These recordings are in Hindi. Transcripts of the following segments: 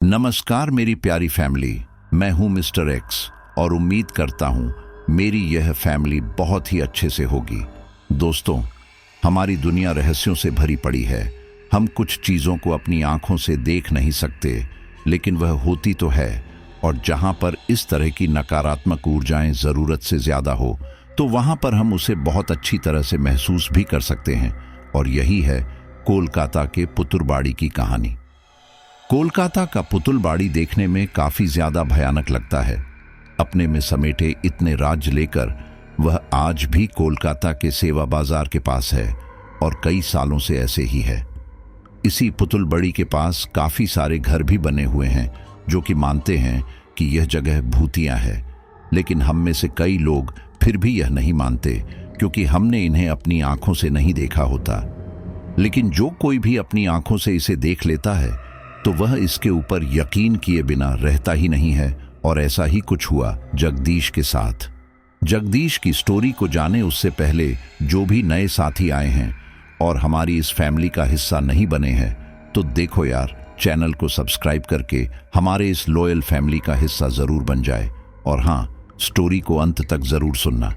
नमस्कार मेरी प्यारी फैमिली, मैं हूं मिस्टर एक्स और उम्मीद करता हूं मेरी यह फैमिली बहुत ही अच्छे से होगी। दोस्तों, हमारी दुनिया रहस्यों से भरी पड़ी है। हम कुछ चीज़ों को अपनी आंखों से देख नहीं सकते, लेकिन वह होती तो है। और जहां पर इस तरह की नकारात्मक ऊर्जाएं ज़रूरत से ज़्यादा हो, तो वहां पर हम उसे बहुत अच्छी तरह से महसूस भी कर सकते हैं। और यही है कोलकाता के पुतुलबाड़ी की कहानी। कोलकाता का पुतुलबाड़ी देखने में काफी ज्यादा भयानक लगता है। अपने में समेटे इतने राज्य लेकर वह आज भी कोलकाता के सेवा बाजार के पास है और कई सालों से ऐसे ही है। इसी पुतुलबाड़ी के पास काफी सारे घर भी बने हुए हैं जो कि मानते हैं कि यह जगह भूतिया है। लेकिन हम में से कई लोग फिर भी यह नहीं मानते, क्योंकि हमने इन्हें अपनी आंखों से नहीं देखा होता। लेकिन जो कोई भी अपनी आंखों से इसे देख लेता है तो वह इसके ऊपर यकीन किए बिना रहता ही नहीं है। और ऐसा ही कुछ हुआ जगदीश के साथ। जगदीश की स्टोरी को जाने उससे पहले जो भी नए साथी आए हैं और हमारी इस फैमिली का हिस्सा नहीं बने हैं, तो देखो यार, चैनल को सब्सक्राइब करके हमारे इस लॉयल फैमिली का हिस्सा जरूर बन जाए। और हाँ, स्टोरी को अंत तक जरूर सुनना,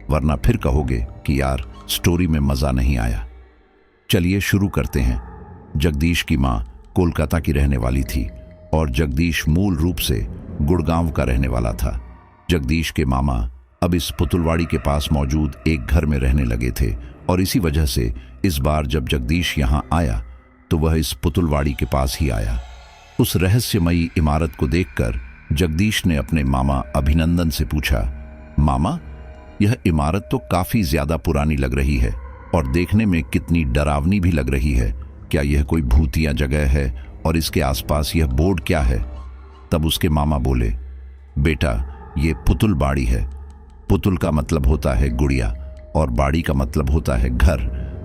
वरना फिर कहोगे कि यार स्टोरी में मजा नहीं आया। चलिए शुरू करते हैं। जगदीश की माँ कोलकाता की रहने वाली थी और जगदीश मूल रूप से गुड़गांव का रहने वाला था। जगदीश के मामा अब इस पुतुलबाड़ी के पास मौजूद एक घर में रहने लगे थे और इसी वजह से इस बार जब जगदीश यहाँ आया तो वह इस पुतुलबाड़ी के पास ही आया। उस रहस्यमयी इमारत को देखकर जगदीश ने अपने मामा अभिनंदन से पूछा, मामा, यह इमारत तो काफी ज्यादा पुरानी लग रही है और देखने में कितनी डरावनी भी लग रही है। क्या यह कोई भूतिया जगह है और इसके आसपास यह बोर्ड क्या है? तब उसके मामा बोले, बेटा, ये पुतुलबाड़ी है। पुतुल का मतलब होता है गुड़िया और बाड़ी का मतलब होता है घर।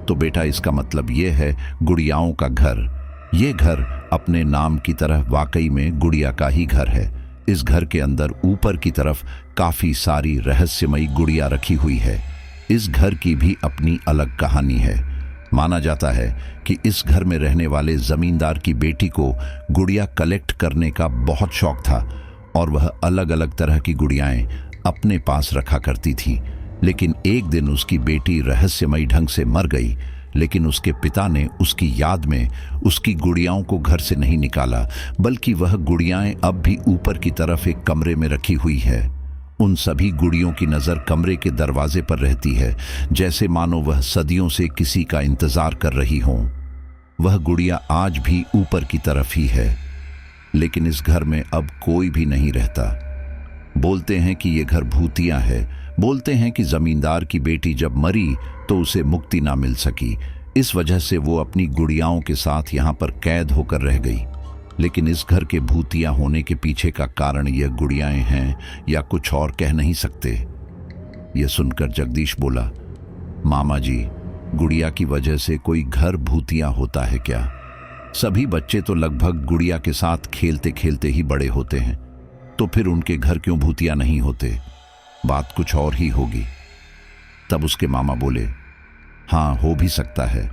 तो बेटा, इसका मतलब यह है गुड़ियाओं का घर। ये घर अपने नाम की तरह वाकई में गुड़िया का ही घर है। इस घर के अंदर ऊपर की तरफ काफी सारी रहस्यमयी गुड़िया रखी हुई है। इस घर की भी अपनी अलग कहानी है। माना जाता है कि इस घर में रहने वाले जमींदार की बेटी को गुड़िया कलेक्ट करने का बहुत शौक था और वह अलग अलग तरह की गुड़ियाएं अपने पास रखा करती थी। लेकिन एक दिन उसकी बेटी रहस्यमयी ढंग से मर गई, लेकिन उसके पिता ने उसकी याद में उसकी गुड़ियाओं को घर से नहीं निकाला, बल्कि वह गुड़ियाएं अब भी ऊपर की तरफ एक कमरे में रखी हुई है। उन सभी गुड़ियों की नजर कमरे के दरवाजे पर रहती है, जैसे मानो वह सदियों से किसी का इंतजार कर रही हो। वह गुड़िया आज भी ऊपर की तरफ ही है, लेकिन इस घर में अब कोई भी नहीं रहता। बोलते हैं कि यह घर भूतिया है। बोलते हैं कि जमींदार की बेटी जब मरी तो उसे मुक्ति ना मिल सकी, इस वजह से वो अपनी गुड़ियाओं के साथ यहाँ पर कैद होकर रह गई। लेकिन इस घर के भूतिया होने के पीछे का कारण यह गुड़ियाएं हैं या कुछ और कह नहीं सकते। यह सुनकर जगदीश बोला, मामा जी, गुड़िया की वजह से कोई घर भूतिया होता है क्या? सभी बच्चे तो लगभग गुड़िया के साथ खेलते खेलते ही बड़े होते हैं, तो फिर उनके घर क्यों भूतिया नहीं होते? बात कुछ और ही होगी। तब उसके मामा बोले, हाँ, हो भी सकता है,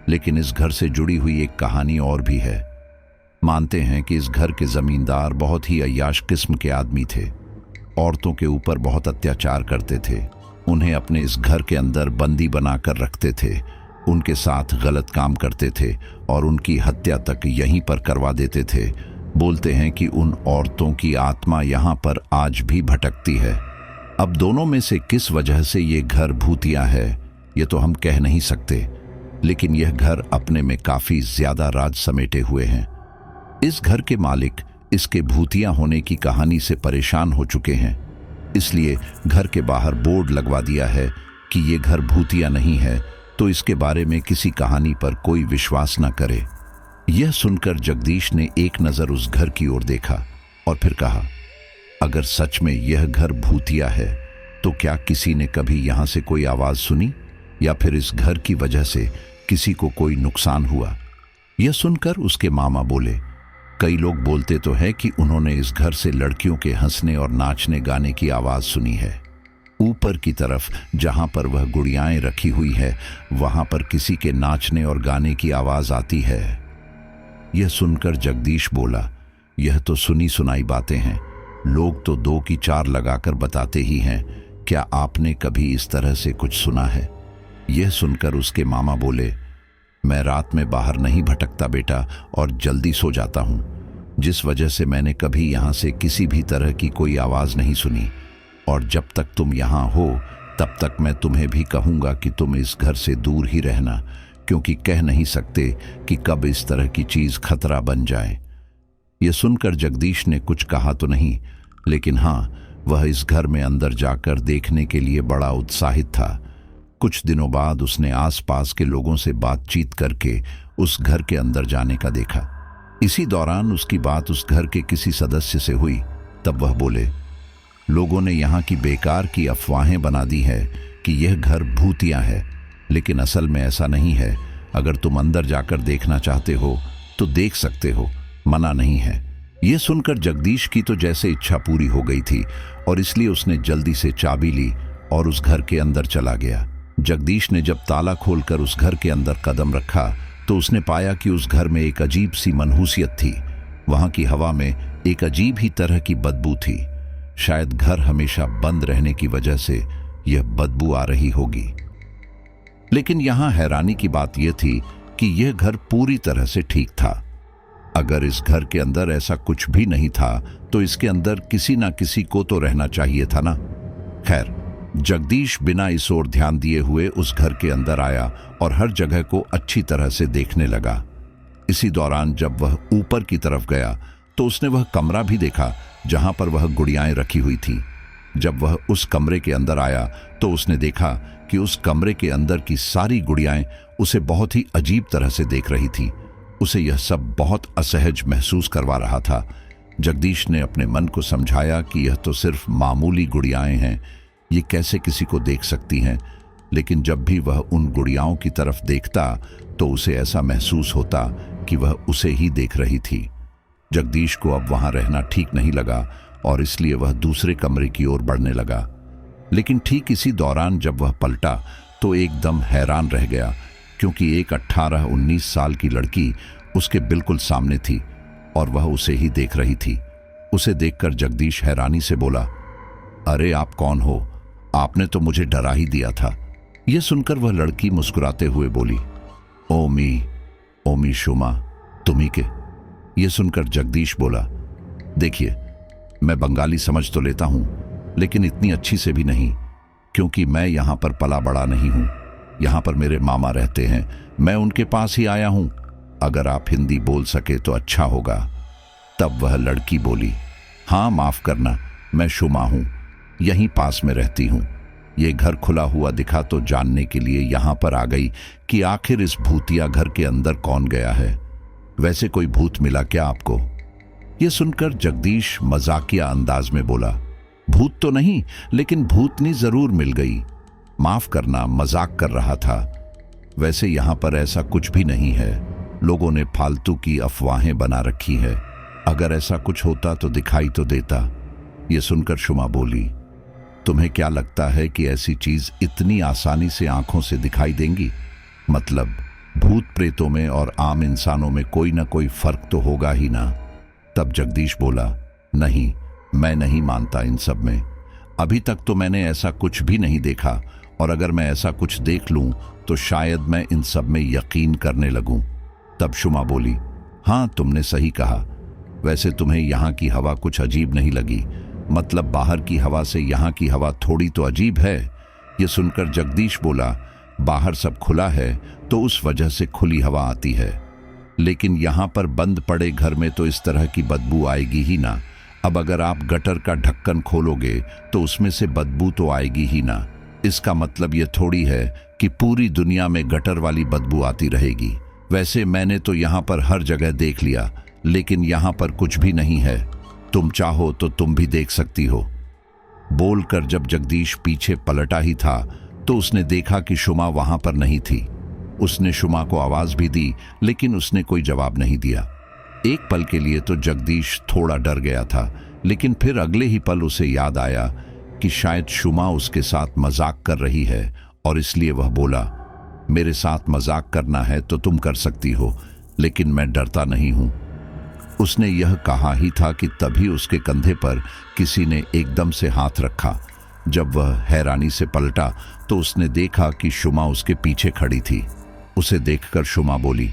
लेकिन इस घर से जुड़ी हुई एक कहानी और भी है। मानते हैं कि इस घर के जमींदार बहुत ही अय्याश किस्म के आदमी थे। औरतों के ऊपर बहुत अत्याचार करते थे, उन्हें अपने इस घर के अंदर बंदी बनाकर रखते थे, उनके साथ गलत काम करते थे और उनकी हत्या तक यहीं पर करवा देते थे। बोलते हैं कि उन औरतों की आत्मा यहाँ पर आज भी भटकती है। अब दोनों में से किस वजह से ये घर भूतिया है, ये तो हम कह नहीं सकते, लेकिन यह घर अपने में काफी ज्यादा राज समेटे हुए हैं। इस घर के मालिक इसके भूतिया होने की कहानी से परेशान हो चुके हैं, इसलिए घर के बाहर बोर्ड लगवा दिया है कि ये घर भूतिया नहीं है, तो इसके बारे में किसी कहानी पर कोई विश्वास न करे। यह सुनकर जगदीश ने एक नजर उस घर की ओर देखा और फिर कहा, अगर सच में यह घर भूतिया है तो क्या किसी ने कभी यहां से कोई आवाज सुनी, या फिर इस घर की वजह से किसी को कोई नुकसान हुआ? यह सुनकर उसके मामा बोले, कई लोग बोलते तो है कि उन्होंने इस घर से लड़कियों के हंसने और नाचने गाने की आवाज सुनी है। ऊपर की तरफ जहां पर वह गुड़ियाएं रखी हुई है, वहां पर किसी के नाचने और गाने की आवाज आती है। यह सुनकर जगदीश बोला, यह तो सुनी सुनाई बातें हैं, लोग तो दो की चार लगाकर बताते ही हैं। क्या आपने कभी इस तरह से कुछ सुना है? यह सुनकर उसके मामा बोले, मैं रात में बाहर नहीं भटकता बेटा, और जल्दी सो जाता हूँ, जिस वजह से मैंने कभी यहाँ से किसी भी तरह की कोई आवाज़ नहीं सुनी। और जब तक तुम यहाँ हो तब तक मैं तुम्हें भी कहूँगा कि तुम इस घर से दूर ही रहना, क्योंकि कह नहीं सकते कि कब इस तरह की चीज़ खतरा बन जाए। यह सुनकर जगदीश ने कुछ कहा तो नहीं, लेकिन हाँ, वह इस घर में अंदर जाकर देखने के लिए बड़ा उत्साहित था। कुछ दिनों बाद उसने आसपास के लोगों से बातचीत करके उस घर के अंदर जाने का देखा। इसी दौरान उसकी बात उस घर के किसी सदस्य से हुई। तब वह बोले, लोगों ने यहाँ की बेकार की अफवाहें बना दी है कि यह घर भूतिया है, लेकिन असल में ऐसा नहीं है। अगर तुम अंदर जाकर देखना चाहते हो तो देख सकते हो, मना नहीं है। यह सुनकर जगदीश की तो जैसे इच्छा पूरी हो गई थी, और इसलिए उसने जल्दी से चाबी ली और उस घर के अंदर चला गया। जगदीश ने जब ताला खोलकर उस घर के अंदर कदम रखा तो उसने पाया कि उस घर में एक अजीब सी मनहूसियत थी। वहां की हवा में एक अजीब ही तरह की बदबू थी। शायद घर हमेशा बंद रहने की वजह से यह बदबू आ रही होगी। लेकिन यहां हैरानी की बात यह थी कि यह घर पूरी तरह से ठीक था। अगर इस घर के अंदर ऐसा कुछ भी नहीं था तो इसके अंदर किसी ना किसी को तो रहना चाहिए था ना। खैर, जगदीश बिना इस ओर ध्यान दिए हुए उस घर के अंदर आया और हर जगह को अच्छी तरह से देखने लगा। इसी दौरान जब वह ऊपर की तरफ गया तो उसने वह कमरा भी देखा जहां पर वह गुड़ियाएं रखी हुई थी। जब वह उस कमरे के अंदर आया तो उसने देखा कि उस कमरे के अंदर की सारी गुड़ियाएं उसे बहुत ही अजीब तरह से देख रही थी। उसे यह सब बहुत असहज महसूस करवा रहा था। जगदीश ने अपने मन को समझाया कि यह तो सिर्फ मामूली गुड़ियाएं हैं, ये कैसे किसी को देख सकती हैं। लेकिन जब भी वह उन गुड़ियाओं की तरफ देखता तो उसे ऐसा महसूस होता कि वह उसे ही देख रही थी। जगदीश को अब वहां रहना ठीक नहीं लगा और इसलिए वह दूसरे कमरे की ओर बढ़ने लगा। लेकिन ठीक इसी दौरान जब वह पलटा तो एकदम हैरान रह गया, क्योंकि एक 18-19 साल की लड़की उसके बिल्कुल सामने थी और वह उसे ही देख रही थी। उसे देखकर जगदीश हैरानी से बोला, अरे आप कौन हो? आपने तो मुझे डरा ही दिया था। यह सुनकर वह लड़की मुस्कुराते हुए बोली, ओमी शुमा, तुम्ही के? यह सुनकर जगदीश बोला, देखिए, मैं बंगाली समझ तो लेता हूं, लेकिन इतनी अच्छी से भी नहीं, क्योंकि मैं यहां पर पला बड़ा नहीं हूं। यहां पर मेरे मामा रहते हैं, मैं उनके पास ही आया हूं। अगर आप हिंदी बोल सके तो अच्छा होगा। तब वह लड़की बोली, हाँ माफ करना, मैं शुमा हूं, यहीं पास में रहती हूं। ये घर खुला हुआ दिखा तो जानने के लिए यहां पर आ गई कि आखिर इस भूतिया घर के अंदर कौन गया है। वैसे कोई भूत मिला क्या आपको? यह सुनकर जगदीश मजाकिया अंदाज में बोला, भूत तो नहीं, लेकिन भूतनी जरूर मिल गई। माफ करना, मजाक कर रहा था। वैसे यहां पर ऐसा कुछ भी नहीं है, लोगों ने फालतू की अफवाहें बना रखी है। अगर ऐसा कुछ होता तो दिखाई तो देता। यह सुनकर शुमा बोली, तुम्हें क्या लगता है कि ऐसी चीज इतनी आसानी से आंखों से दिखाई देंगी? मतलब भूत प्रेतों में और आम इंसानों में कोई ना कोई फर्क तो होगा ही ना। तब जगदीश बोला, नहीं, मैं नहीं मानता इन सब में। अभी तक तो मैंने ऐसा कुछ भी नहीं देखा, और अगर मैं ऐसा कुछ देख लूं तो शायद मैं इन सब में यकीन करने लगूं। तब शुमा बोली, हाँ तुमने सही कहा। वैसे तुम्हें यहाँ की हवा कुछ अजीब नहीं लगी? मतलब बाहर की हवा से यहाँ की हवा थोड़ी तो अजीब है। यह सुनकर जगदीश बोला, बाहर सब खुला है तो उस वजह से खुली हवा आती है, लेकिन यहाँ पर बंद पड़े घर में तो इस तरह की बदबू आएगी ही ना। अब अगर आप गटर का ढक्कन खोलोगे तो उसमें से बदबू तो आएगी ही ना। इसका मतलब यह थोड़ी है कि पूरी दुनिया में गटर वाली बदबू आती रहेगी। वैसे मैंने तो यहाँ पर हर जगह देख लिया, लेकिन यहाँ पर कुछ भी नहीं है। तुम चाहो तो तुम भी देख सकती हो। बोलकर जब जगदीश पीछे पलटा ही था तो उसने देखा कि शुमा वहां पर नहीं थी। उसने शुमा को आवाज भी दी, लेकिन उसने कोई जवाब नहीं दिया। एक पल के लिए तो जगदीश थोड़ा डर गया था, लेकिन फिर अगले ही पल उसे याद आया कि शायद शुमा उसके साथ मजाक कर रही है, और इसलिए वह बोला, मेरे साथ मजाक करना है तो तुम कर सकती हो, लेकिन मैं डरता नहीं हूं। उसने यह कहा ही था कि तभी उसके कंधे पर किसी ने एकदम से हाथ रखा। जब वह हैरानी से पलटा तो उसने देखा कि शुमा उसके पीछे खड़ी थी। उसे देखकर शुमा बोली,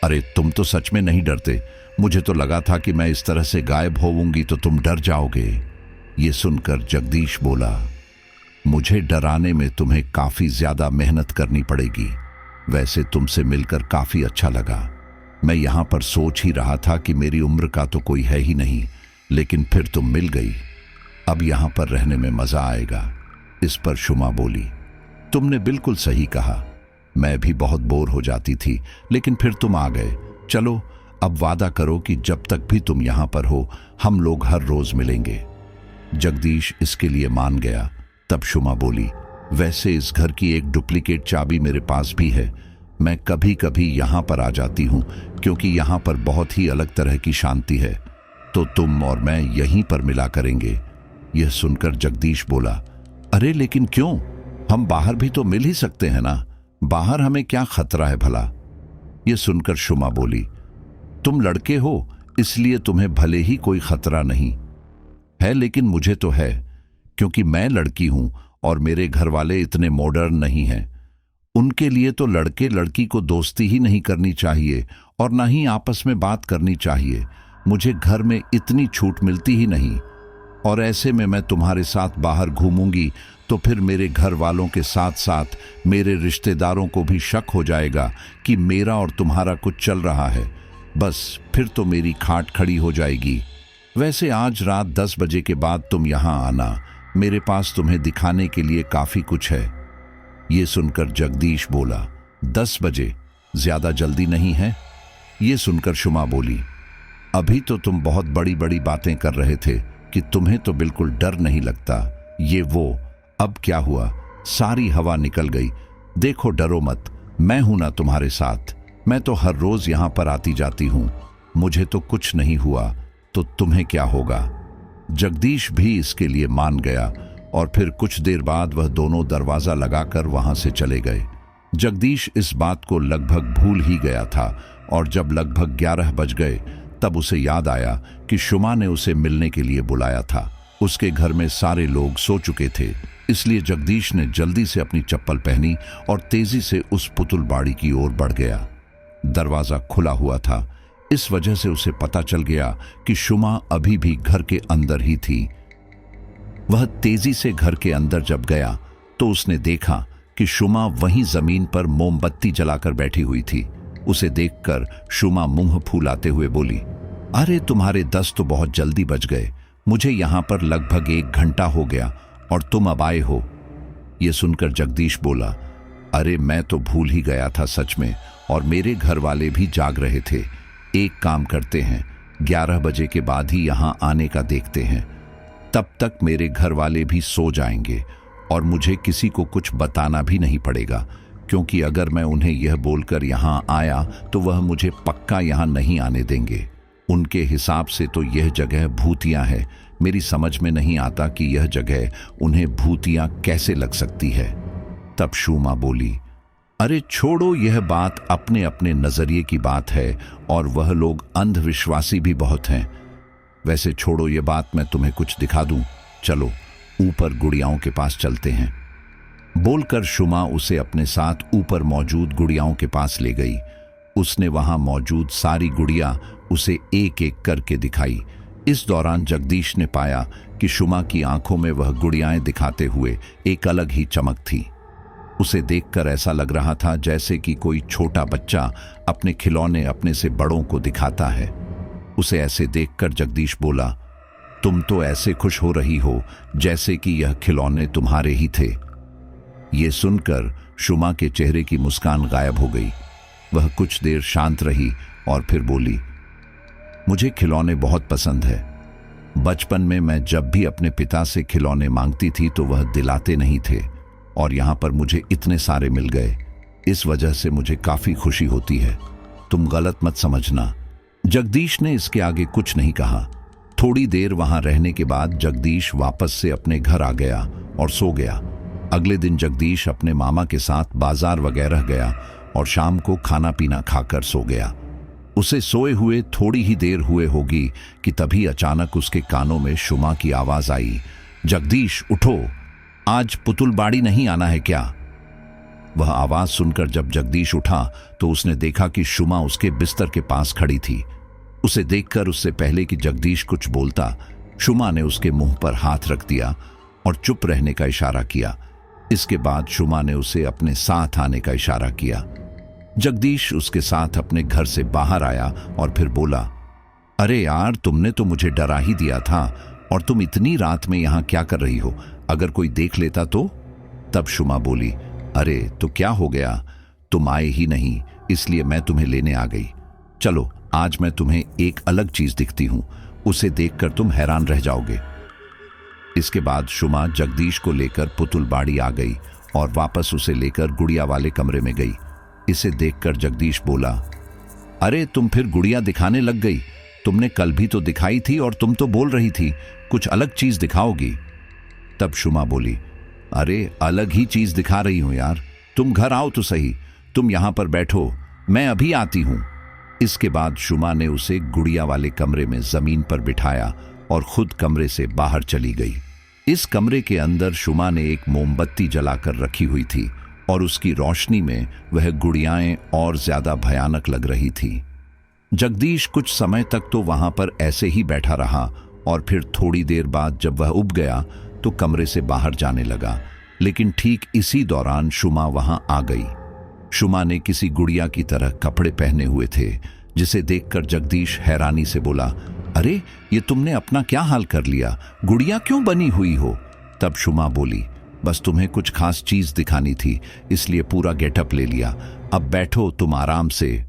अरे तुम तो सच में नहीं डरते? मुझे तो लगा था कि मैं इस तरह से गायब होऊंगी तो तुम डर जाओगे। ये सुनकर जगदीश बोला, मुझे डराने में तुम्हें काफी ज्यादा मेहनत करनी पड़ेगी। वैसे तुमसे मिलकर काफी अच्छा लगा। मैं यहां पर सोच ही रहा था कि मेरी उम्र का तो कोई है ही नहीं, लेकिन फिर तुम मिल गई। अब यहां पर रहने में मजा आएगा। इस पर शुमा बोली, तुमने बिल्कुल सही कहा। मैं भी बहुत बोर हो जाती थी, लेकिन फिर तुम आ गए। चलो अब वादा करो कि जब तक भी तुम यहां पर हो हम लोग हर रोज मिलेंगे। जगदीश इसके लिए मान गया। तब शुमा बोली, वैसे इस घर की एक डुप्लीकेट चाबी मेरे पास भी है। मैं कभी कभी यहां पर आ जाती हूं क्योंकि यहां पर बहुत ही अलग तरह की शांति है। तो तुम और मैं यहीं पर मिला करेंगे। यह सुनकर जगदीश बोला, अरे लेकिन क्यों? हम बाहर भी तो मिल ही सकते हैं ना। बाहर हमें क्या खतरा है भला? यह सुनकर शुमा बोली, तुम लड़के हो इसलिए तुम्हें भले ही कोई खतरा नहीं है, लेकिन मुझे तो है, क्योंकि मैं लड़की हूं और मेरे घर वाले इतने मॉडर्न नहीं हैं। उनके लिए तो लड़के लड़की को दोस्ती ही नहीं करनी चाहिए और ना ही आपस में बात करनी चाहिए। मुझे घर में इतनी छूट मिलती ही नहीं, और ऐसे में मैं तुम्हारे साथ बाहर घूमूंगी तो फिर मेरे घर वालों के साथ साथ मेरे रिश्तेदारों को भी शक हो जाएगा कि मेरा और तुम्हारा कुछ चल रहा है। बस फिर तो मेरी खाट खड़ी हो जाएगी। वैसे आज रात 10 बजे के बाद तुम यहां आना। मेरे पास तुम्हें दिखाने के लिए काफी कुछ है। ये सुनकर जगदीश बोला, 10 बजे? ज्यादा जल्दी नहीं है? ये सुनकर शुमा बोली, अभी तो तुम बहुत बड़ी बड़ी बातें कर रहे थे कि तुम्हें तो बिल्कुल डर नहीं लगता। ये वो, अब क्या हुआ? सारी हवा निकल गई। देखो डरो मत, मैं हूं ना तुम्हारे साथ। मैं तो हर रोज यहां पर आती जाती हूं। मुझे तो कुछ नहीं हुआ, तो तुम्हें क्या होगा? जगदीश भी इसके लिए मान गया और फिर कुछ देर बाद वह दोनों दरवाजा लगाकर वहां से चले गए। जगदीश इस बात को लगभग भूल ही गया था और जब लगभग 11 बज गए तब उसे याद आया कि शुमा ने उसे मिलने के लिए बुलाया था। उसके घर में सारे लोग सो चुके थे, इसलिए जगदीश ने जल्दी से अपनी चप्पल पहनी और तेजी से उस पुतुल बाड़ी की ओर बढ़ गया। दरवाजा खुला हुआ था, इस वजह से उसे पता चल गया कि शुमा अभी भी घर के अंदर ही थी। वह तेजी से घर के अंदर जब गया तो उसने देखा कि शुमा वहीं जमीन पर मोमबत्ती जलाकर बैठी हुई थी। उसे देखकर शुमा मुंह फुलाते हुए बोली, अरे तुम्हारे 10 तो बहुत जल्दी बज गए। मुझे यहां पर लगभग 1 घंटा हो गया और तुम अब आए हो। यह सुनकर जगदीश बोला, अरे मैं तो भूल ही गया था सच में, और मेरे घर वाले भी जाग रहे थे। एक काम करते हैं, 11 बजे के बाद ही यहां आने का देखते हैं। तब तक मेरे घर वाले भी सो जाएंगे और मुझे किसी को कुछ बताना भी नहीं पड़ेगा, क्योंकि अगर मैं उन्हें यह बोलकर यहां आया तो वह मुझे पक्का यहां नहीं आने देंगे। उनके हिसाब से तो यह जगह भूतिया है। मेरी समझ में नहीं आता कि यह जगह उन्हें भूतिया कैसे लग सकती है। तब शुमा बोली, अरे छोड़ो, यह बात अपने अपने नजरिए की बात है और वह लोग अंधविश्वासी भी बहुत हैं। वैसे छोड़ो ये बात, मैं तुम्हें कुछ दिखा दूं। चलो ऊपर गुड़ियाओं के पास चलते हैं। बोलकर शुमा उसे अपने साथ ऊपर मौजूद गुड़ियाओं के पास ले गई। उसने वहां मौजूद सारी गुड़िया उसे एक एक करके दिखाई। इस दौरान जगदीश ने पाया कि शुमा की आंखों में वह गुड़ियाएं दिखाते हुए एक अलग ही चमक थी। उसे देखकर ऐसा लग रहा था जैसे कि कोई छोटा बच्चा अपने खिलौने अपने से बड़ों को दिखाता है। उसे ऐसे देखकर जगदीश बोला, तुम तो ऐसे खुश हो रही हो जैसे कि यह खिलौने तुम्हारे ही थे। ये सुनकर शुमा के चेहरे की मुस्कान गायब हो गई। वह कुछ देर शांत रही और फिर बोली, मुझे खिलौने बहुत पसंद है। बचपन में मैं जब भी अपने पिता से खिलौने मांगती थी तो वह दिलाते नहीं थे, और यहां पर मुझे इतने सारे मिल गए। इस वजह से मुझे काफी खुशी होती है। तुम गलत मत समझना। जगदीश ने इसके आगे कुछ नहीं कहा। थोड़ी देर वहां रहने के बाद जगदीश वापस से अपने घर आ गया और सो गया। अगले दिन जगदीश अपने मामा के साथ बाजार वगैरह गया और शाम को खाना पीना खाकर सो गया। उसे सोए हुए थोड़ी ही देर हुए होगी कि तभी अचानक उसके कानों में शुमा की आवाज आई, जगदीश उठो, आज पुतुलबाड़ी नहीं आना है क्या? वह आवाज सुनकर जब जगदीश उठा तो उसने देखा कि शुमा उसके बिस्तर के पास खड़ी थी। उसे देखकर उससे पहले कि जगदीश कुछ बोलता, शुमा ने उसके मुंह पर हाथ रख दिया और चुप रहने का इशारा किया। इसके बाद शुमा ने उसे अपने साथ आने का इशारा किया। जगदीश उसके साथ अपने घर से बाहर आया और फिर बोला, अरे यार, तुमने तो मुझे डरा ही दिया था, और तुम इतनी रात में यहां क्या कर रही हो? अगर कोई देख लेता तो? तब शुमा बोली, अरे तो क्या हो गया, तुम आए ही नहीं, इसलिए मैं तुम्हें लेने आ गई। चलो, आज मैं तुम्हें एक अलग चीज दिखती हूं, उसे देखकर तुम हैरान रह जाओगे। इसके बाद शुमा जगदीश को लेकर पुतुलबाड़ी आ गई और वापस उसे लेकर गुड़िया वाले कमरे में गई। इसे देखकर जगदीश बोला, अरे तुम फिर गुड़िया दिखाने लग गई? तुमने कल भी तो दिखाई थी और तुम तो बोल रही थी कुछ अलग चीज दिखाओगी। तब शुमा बोली, अरे अलग ही चीज दिखा रही हूं यार, तुम घर आओ तो सही, तुम यहां पर बैठो, मैं अभी आती हूं। इसके बाद शुमा ने उसे गुड़िया वाले कमरे में जमीन पर बिठाया और खुद कमरे से बाहर चली गई। इस कमरे के अंदर शुमा ने एक मोमबत्ती जलाकर रखी हुई थी और उसकी रोशनी में वह गुड़ियाएं और ज्यादा भयानक लग रही थी। जगदीश कुछ समय तक तो वहां पर ऐसे ही बैठा रहा और फिर थोड़ी देर बाद जब वह उब गया तो कमरे से बाहर जाने लगा, लेकिन ठीक इसी दौरान शुमा वहां आ गई। शुमा ने किसी गुड़िया की तरह कपड़े पहने हुए थे, जिसे देखकर जगदीश हैरानी से बोला, अरे ये तुमने अपना क्या हाल कर लिया, गुड़िया क्यों बनी हुई हो? तब शुमा बोली, बस तुम्हें कुछ खास चीज दिखानी थी, इसलिए पूरा गेटअप ले लिया, अब बैठो तुम आराम से।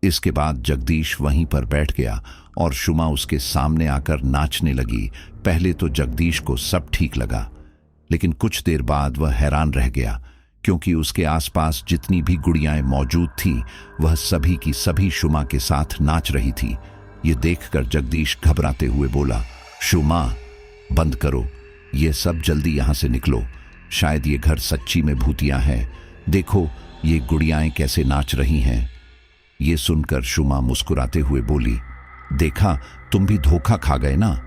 इसके बाद जगदीश वहीं पर बैठ गया और शुमा उसके सामने आकर नाचने लगी। पहले तो जगदीश को सब ठीक लगा, लेकिन कुछ देर बाद वह हैरान रह गया, क्योंकि उसके आसपास जितनी भी गुड़ियाएं मौजूद थी वह सभी की सभी शुमा के साथ नाच रही थी। ये देखकर जगदीश घबराते हुए बोला, शुमा बंद करो, ये सब जल्दी यहां से निकलो, शायद ये घर सच्ची में भूतिया है, देखो ये गुड़ियाएं कैसे नाच रही हैं। ये सुनकर शुमा मुस्कुराते हुए बोली, देखा तुम भी धोखा खा गए ना,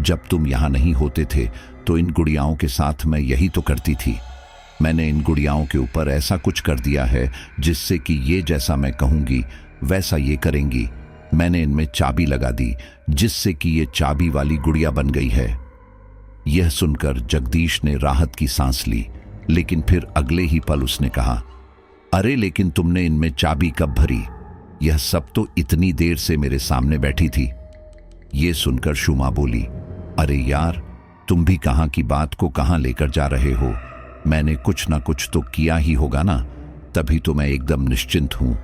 जब तुम यहां नहीं होते थे तो इन गुड़ियाओं के साथ मैं यही तो करती थी। मैंने इन गुड़ियाओं के ऊपर ऐसा कुछ कर दिया है जिससे कि ये जैसा मैं कहूंगी वैसा ये करेंगी। मैंने इनमें चाबी लगा दी जिससे कि ये चाबी वाली गुड़िया बन गई है। यह सुनकर जगदीश ने राहत की सांस ली, लेकिन फिर अगले ही पल उसने कहा, अरे लेकिन तुमने इनमें चाबी कब भरी? यह सब तो इतनी देर से मेरे सामने बैठी थी। ये सुनकर शुमा बोली, अरे यार, तुम भी कहां की बात को कहां लेकर जा रहे हो? मैंने कुछ ना कुछ तो किया ही होगा ना, तभी तो मैं एकदम निश्चिंत हूं।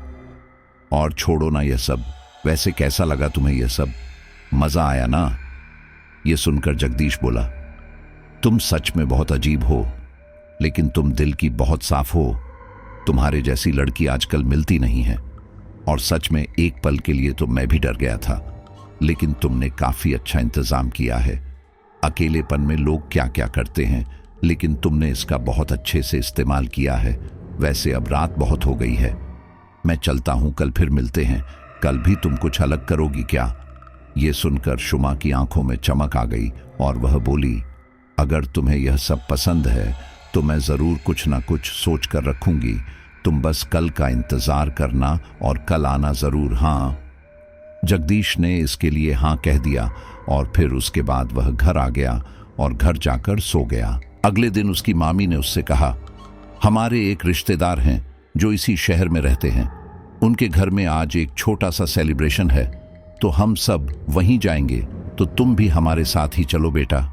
और छोड़ो ना यह सब, वैसे कैसा लगा तुम्हें यह सब? मजा आया ना? यह सुनकर जगदीश बोला, तुम सच में बहुत अजीब हो, लेकिन तुम दिल की बहुत साफ हो। तुम्हारे जैसी लड़की आजकल मिलती नहीं है, और सच में एक पल के लिए तो मैं भी डर गया था, लेकिन तुमने काफी अच्छा इंतजाम किया है। अकेलेपन में लोग क्या क्या करते हैं, लेकिन तुमने इसका बहुत अच्छे से इस्तेमाल किया है। वैसे अब रात बहुत हो गई है, मैं चलता हूं, कल फिर मिलते हैं। कल भी तुम कुछ अलग करोगी क्या? ये सुनकर शुमा की आंखों में चमक आ गई और वह बोली, अगर तुम्हें यह सब पसंद है तो मैं जरूर कुछ ना कुछ सोच कर रखूंगी, तुम बस कल का इंतजार करना और कल आना जरूर। हाँ। जगदीश ने इसके लिए हाँ कह दिया और फिर उसके बाद वह घर आ गया और घर जाकर सो गया। अगले दिन उसकी मामी ने उससे कहा, हमारे एक रिश्तेदार हैं जो इसी शहर में रहते हैं, उनके घर में आज एक छोटा सा सेलिब्रेशन है, तो हम सब वहीं जाएंगे, तो तुम भी हमारे साथ ही चलो बेटा।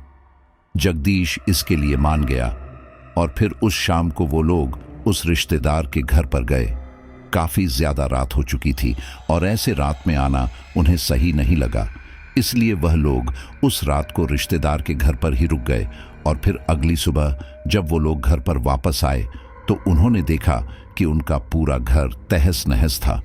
जगदीश इसके लिए मान गया और फिर उस शाम को वो लोग उस रिश्तेदार के घर पर गए। काफी ज्यादा रात हो चुकी थी और ऐसे रात में आना उन्हें सही नहीं लगा, इसलिए वह लोग उस रात को रिश्तेदार के घर पर ही रुक गए। और फिर अगली सुबह जब वो लोग घर पर वापस आए तो उन्होंने देखा कि उनका पूरा घर तहस नहस था।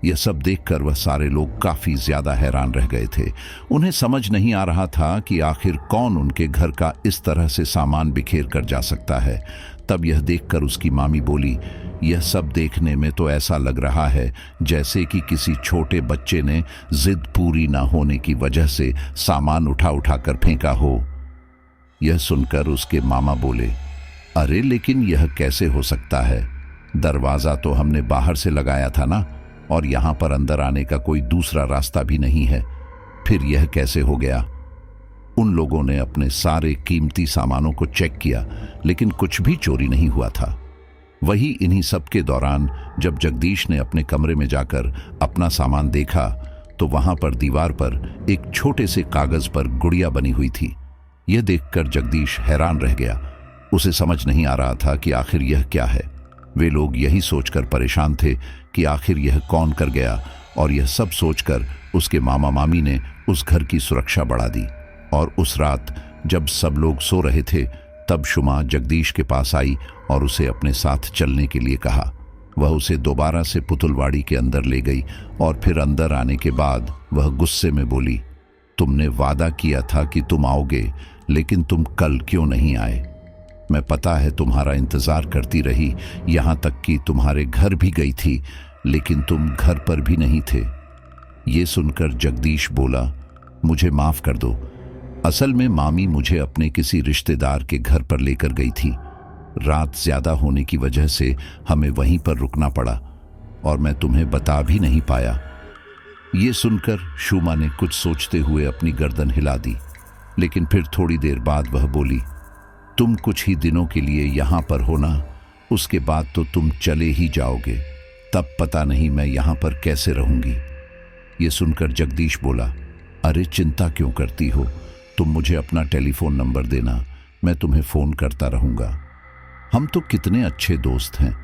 यह सब देखकर वह सारे लोग काफी ज्यादा हैरान रह गए थे। उन्हें समझ नहीं आ रहा था कि आखिर कौन उनके घर का इस तरह से सामान बिखेर कर जा सकता है। तब यह देखकर उसकी मामी बोली, यह सब देखने में तो ऐसा लग रहा है जैसे कि किसी छोटे बच्चे ने जिद पूरी ना होने की वजह से सामान उठा उठा कर फेंका हो। यह सुनकर उसके मामा बोले, अरे लेकिन यह कैसे हो सकता है? दरवाजा तो हमने बाहर से लगाया था ना, और यहां पर अंदर आने का कोई दूसरा रास्ता भी नहीं है, फिर यह कैसे हो गया? उन लोगों ने अपने सारे कीमती सामानों को चेक किया, लेकिन कुछ भी चोरी नहीं हुआ था। वही इन्हीं सब के दौरान जब जगदीश ने अपने कमरे में जाकर अपना सामान देखा तो वहां पर दीवार पर एक छोटे से कागज पर गुड़िया बनी हुई थी। यह देखकर जगदीश हैरान रह गया। उसे समझ नहीं आ रहा था कि आखिर यह क्या है। वे लोग यही सोचकर परेशान थे कि आखिर यह कौन कर गया, और यह सब सोचकर उसके मामा मामी ने उस घर की सुरक्षा बढ़ा दी। और उस रात जब सब लोग सो रहे थे तब शुमा जगदीश के पास आई और उसे अपने साथ चलने के लिए कहा। वह उसे दोबारा से पुतुलवाड़ी के अंदर ले गई और फिर अंदर आने के बाद वह गुस्से में बोली, तुमने वादा किया था कि तुम आओगे, लेकिन तुम कल क्यों नहीं आए? मैं पता है तुम्हारा इंतजार करती रही, यहां तक कि तुम्हारे घर भी गई थी, लेकिन तुम घर पर भी नहीं थे। ये सुनकर जगदीश बोला, मुझे माफ कर दो। असल में मामी मुझे अपने किसी रिश्तेदार के घर पर लेकर गई थी। रात ज्यादा होने की वजह से हमें वहीं पर रुकना पड़ा और मैं तुम्हें बता भी नहीं पाया। ये सुनकर शुमा ने कुछ सोचते हुए अपनी गर्दन हिला दी, लेकिन फिर थोड़ी देर बाद वह बोली, तुम कुछ ही दिनों के लिए यहां पर हो ना, उसके बाद तो तुम चले ही जाओगे, तब पता नहीं मैं यहां पर कैसे रहूंगी। ये सुनकर जगदीश बोला, अरे चिंता क्यों करती हो, तुम मुझे अपना टेलीफोन नंबर देना, मैं तुम्हें फोन करता रहूंगा। हम तो कितने अच्छे दोस्त हैं।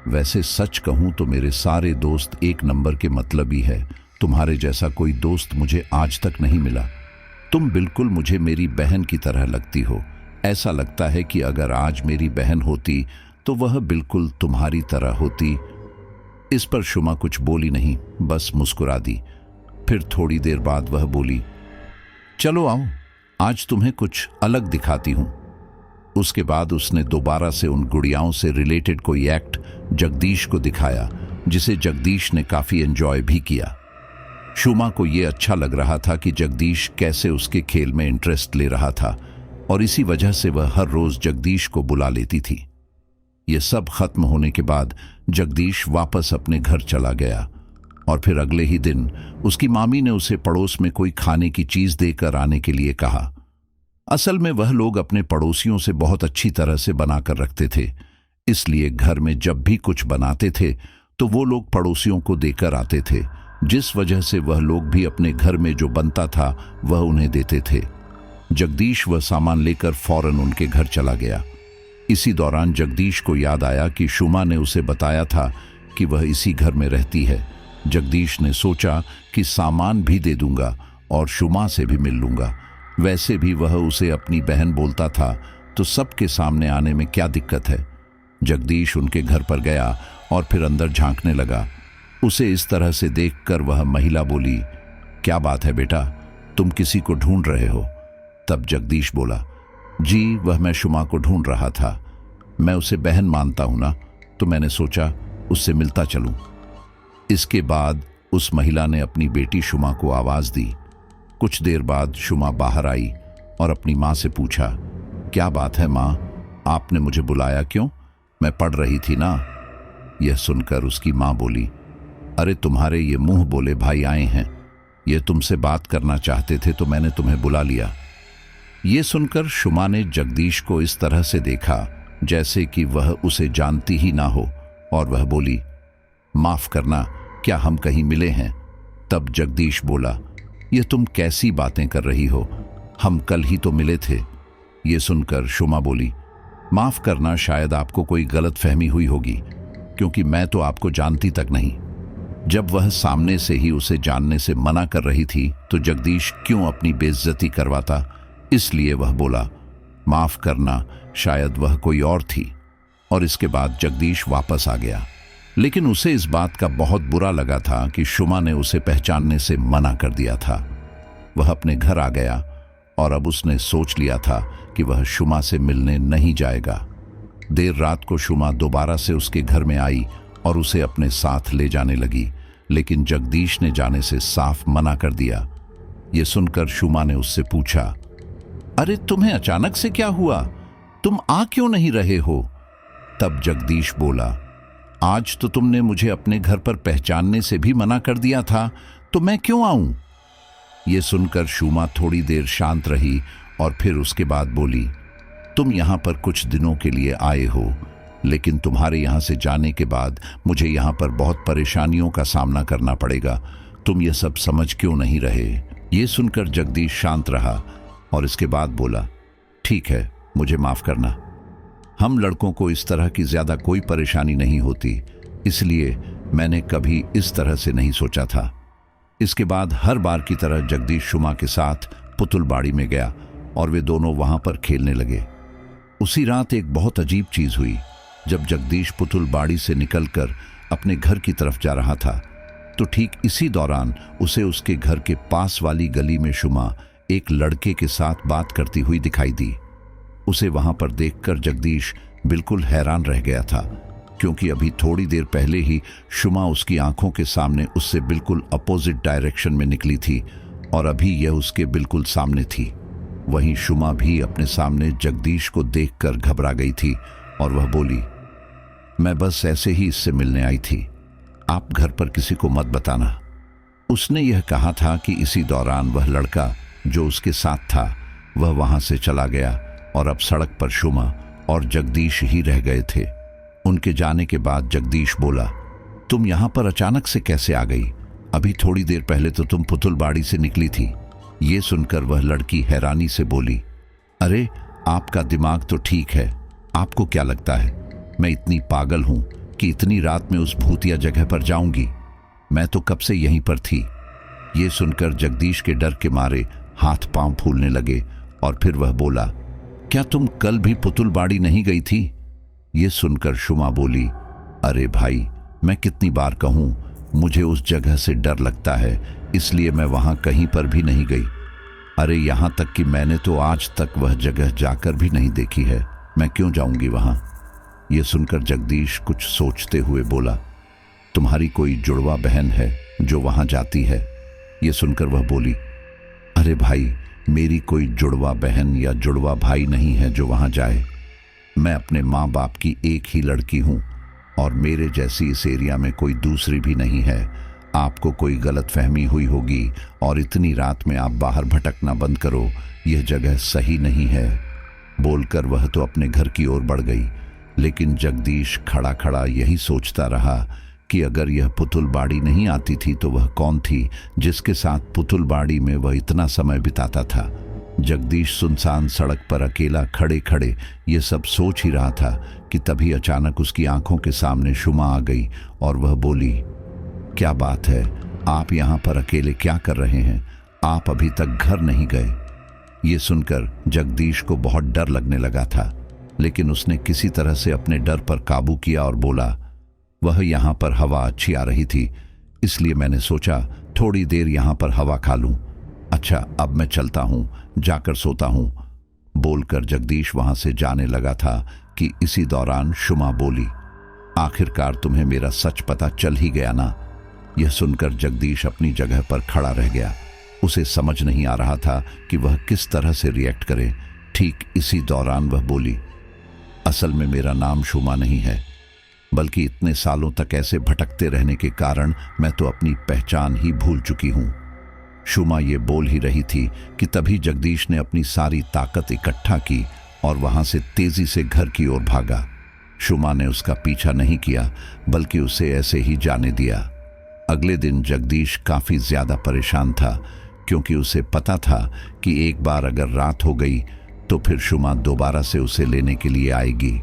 वैसे सच कहूं तो मेरे सारे दोस्त एक नंबर के मतलबी है। तुम्हारे जैसा कोई दोस्त मुझे आज तक नहीं मिला। तुम बिल्कुल मुझे मेरी बहन की तरह लगती हो। ऐसा लगता है कि अगर आज मेरी बहन होती तो वह बिल्कुल तुम्हारी तरह होती। इस पर शुमा कुछ बोली नहीं, बस मुस्कुरा दी। फिर थोड़ी देर बाद वह बोली, चलो आओ, आज तुम्हें कुछ अलग दिखाती हूं। उसके बाद उसने दोबारा से उन गुड़ियाओं से रिलेटेड कोई एक्ट जगदीश को दिखाया, जिसे जगदीश ने काफी एंजॉय भी किया। शुमा को यह अच्छा लग रहा था कि जगदीश कैसे उसके खेल में इंटरेस्ट ले रहा था, और इसी वजह से वह हर रोज जगदीश को बुला लेती थी। यह सब खत्म होने के बाद जगदीश वापस अपने घर चला गया, और फिर अगले ही दिन उसकी मामी ने उसे पड़ोस में कोई खाने की चीज देकर आने के लिए कहा। असल में वह लोग अपने पड़ोसियों से बहुत अच्छी तरह से बनाकर रखते थे, इसलिए घर में जब भी कुछ बनाते थे तो वो लोग पड़ोसियों को देकर आते थे, जिस वजह से वह लोग भी अपने घर में जो बनता था वह उन्हें देते थे। जगदीश वह सामान लेकर फौरन उनके घर चला गया। इसी दौरान जगदीश को याद आया कि शुमा ने उसे बताया था कि वह इसी घर में रहती है। जगदीश ने सोचा कि सामान भी दे दूंगा और शुमा से भी मिल लूंगा। वैसे भी वह उसे अपनी बहन बोलता था, तो सबके सामने आने में क्या दिक्कत है। जगदीश उनके घर पर गया और फिर अंदर झांकने लगा। उसे इस तरह से देखकर वह महिला बोली, क्या बात है बेटा, तुम किसी को ढूंढ रहे हो? तब जगदीश बोला, जी वह मैं शुमा को ढूंढ रहा था। मैं उसे बहन मानता हूं ना, तो मैंने सोचा उससे मिलता चलूं। इसके बाद उस महिला ने अपनी बेटी शुमा को आवाज दी। कुछ देर बाद शुमा बाहर आई और अपनी माँ से पूछा, क्या बात है माँ, आपने मुझे बुलाया क्यों? मैं पढ़ रही थी ना। यह सुनकर उसकी माँ बोली, अरे तुम्हारे ये मुंह बोले भाई आए हैं, ये तुमसे बात करना चाहते थे तो मैंने तुम्हें बुला लिया। ये सुनकर शुमा ने जगदीश को इस तरह से देखा जैसे कि वह उसे जानती ही ना हो, और वह बोली, माफ करना, क्या हम कहीं मिले हैं? तब जगदीश बोला, ये तुम कैसी बातें कर रही हो, हम कल ही तो मिले थे। ये सुनकर शुमा बोली, माफ करना, शायद आपको कोई गलत फहमी हुई होगी, क्योंकि मैं तो आपको जानती तक नहीं। जब वह सामने से ही उसे जानने से मना कर रही थी तो जगदीश क्यों अपनी बेइज्जती करवाता, इसलिए वह बोला, माफ करना, शायद वह कोई और थी। और इसके बाद जगदीश वापस आ गया, लेकिन उसे इस बात का बहुत बुरा लगा था कि शुमा ने उसे पहचानने से मना कर दिया था। वह अपने घर आ गया और अब उसने सोच लिया था कि वह शुमा से मिलने नहीं जाएगा। देर रात को शुमा दोबारा से उसके घर में आई और उसे अपने साथ ले जाने लगी, लेकिन जगदीश ने जाने से साफ मना कर दिया। ये सुनकर शुमा ने उससे पूछा, अरे तुम्हें अचानक से क्या हुआ? तुम आ क्यों नहीं रहे हो? तब जगदीश बोला, आज तो तुमने मुझे अपने घर पर पहचानने से भी मना कर दिया था, तो मैं क्यों आऊं? ये सुनकर शुमा थोड़ी देर शांत रही और फिर उसके बाद बोली, तुम यहां पर कुछ दिनों के लिए आए हो, लेकिन तुम्हारे यहां से जाने के बाद मुझे यहां पर बहुत परेशानियों का सामना करना पड़ेगा। तुम ये सब समझ क्यों नहीं रहे? ये सुनकर जगदीश शांत रहा और इसके बाद बोला, ठीक है, मुझे माफ करना। हम लड़कों को इस तरह की ज्यादा कोई परेशानी नहीं होती, इसलिए मैंने कभी इस तरह से नहीं सोचा था। इसके बाद हर बार की तरह जगदीश शुमा के साथ पुतुलबाड़ी में गया और वे दोनों वहां पर खेलने लगे। उसी रात एक बहुत अजीब चीज हुई। जब जगदीश पुतुलबाड़ी से निकलकर अपने घर की तरफ जा रहा था, तो ठीक इसी दौरान उसे उसके घर के पास वाली गली में शुमा एक लड़के के साथ बात करती हुई दिखाई दी। उसे वहां पर देखकर जगदीश बिल्कुल हैरान रह गया था, क्योंकि अभी थोड़ी देर पहले ही शुमा उसकी आंखों के सामने उससे बिल्कुल अपोजिट डायरेक्शन में निकली थी और अभी यह उसके बिल्कुल सामने थी। वहीं शुमा भी अपने सामने जगदीश को देखकर घबरा गई थी और वह बोली, मैं बस ऐसे ही इससे मिलने आई थी, आप घर पर किसी को मत बताना। उसने यह कहा था कि इसी दौरान वह लड़का जो उसके साथ था वह वहां से चला गया और अब सड़क पर शुमा और जगदीश ही रह गए थे। उनके जाने के बाद जगदीश बोला, तुम यहां पर अचानक से कैसे आ गई? अभी थोड़ी देर पहले तो तुम पुतुलबाड़ी से निकली थी। ये सुनकर वह लड़की हैरानी से बोली, अरे आपका दिमाग तो ठीक है, आपको क्या लगता है मैं इतनी पागल हूं कि इतनी रात में उस भूतिया जगह पर जाऊंगी? मैं तो कब से यहीं पर थी। ये सुनकर जगदीश के डर के मारे हाथ पांव फूलने लगे और फिर वह बोला, क्या तुम कल भी पुतुलबाड़ी नहीं गई थी? ये सुनकर शुमा बोली, अरे भाई, मैं कितनी बार कहूं, मुझे उस जगह से डर लगता है, इसलिए मैं वहां कहीं पर भी नहीं गई। अरे यहां तक कि मैंने तो आज तक वह जगह जाकर भी नहीं देखी है, मैं क्यों जाऊंगी वहां? यह सुनकर जगदीश कुछ सोचते हुए बोला, तुम्हारी कोई जुड़वा बहन है जो वहां जाती है? यह सुनकर वह बोली, अरे भाई, मेरी कोई जुड़वा बहन या जुड़वा भाई नहीं है जो वहां जाए। मैं अपने माँ बाप की एक ही लड़की हूं और मेरे जैसी इस एरिया में कोई दूसरी भी नहीं है। आपको कोई गलतफहमी हुई होगी और इतनी रात में आप बाहर भटकना बंद करो, यह जगह सही नहीं है। बोलकर वह तो अपने घर की ओर बढ़ गई, लेकिन जगदीश खड़ा खड़ा यही सोचता रहा कि अगर यह पुतुलबाड़ी नहीं आती थी तो वह कौन थी जिसके साथ पुतुलबाड़ी में वह इतना समय बिताता था। जगदीश सुनसान सड़क पर अकेला खड़े खड़े ये सब सोच ही रहा था कि तभी अचानक उसकी आंखों के सामने शुमा आ गई और वह बोली, क्या बात है, आप यहाँ पर अकेले क्या कर रहे हैं? आप अभी तक घर नहीं गए? ये सुनकर जगदीश को बहुत डर लगने लगा था, लेकिन उसने किसी तरह से अपने डर पर काबू किया और बोला, वह यहाँ पर हवा अच्छी आ रही थी, इसलिए मैंने सोचा थोड़ी देर यहाँ पर हवा खा लूं। अच्छा, अब मैं चलता हूं, जाकर सोता हूं। बोलकर जगदीश वहां से जाने लगा था कि इसी दौरान शुमा बोली, आखिरकार तुम्हें मेरा सच पता चल ही गया ना? यह सुनकर जगदीश अपनी जगह पर खड़ा रह गया। उसे समझ नहीं आ रहा था कि वह किस तरह से रिएक्ट करे। ठीक इसी दौरान वह बोली, असल में मेरा नाम शुमा नहीं है, बल्कि इतने सालों तक ऐसे भटकते रहने के कारण मैं तो अपनी पहचान ही भूल चुकी हूं। शुमा ये बोल ही रही थी कि तभी जगदीश ने अपनी सारी ताकत इकट्ठा की और वहां से तेजी से घर की ओर भागा। शुमा ने उसका पीछा नहीं किया, बल्कि उसे ऐसे ही जाने दिया। अगले दिन जगदीश काफी ज्यादा परेशान था, क्योंकि उसे पता था कि एक बार अगर रात हो गई तो फिर शुमा दोबारा से उसे लेने के लिए आएगी।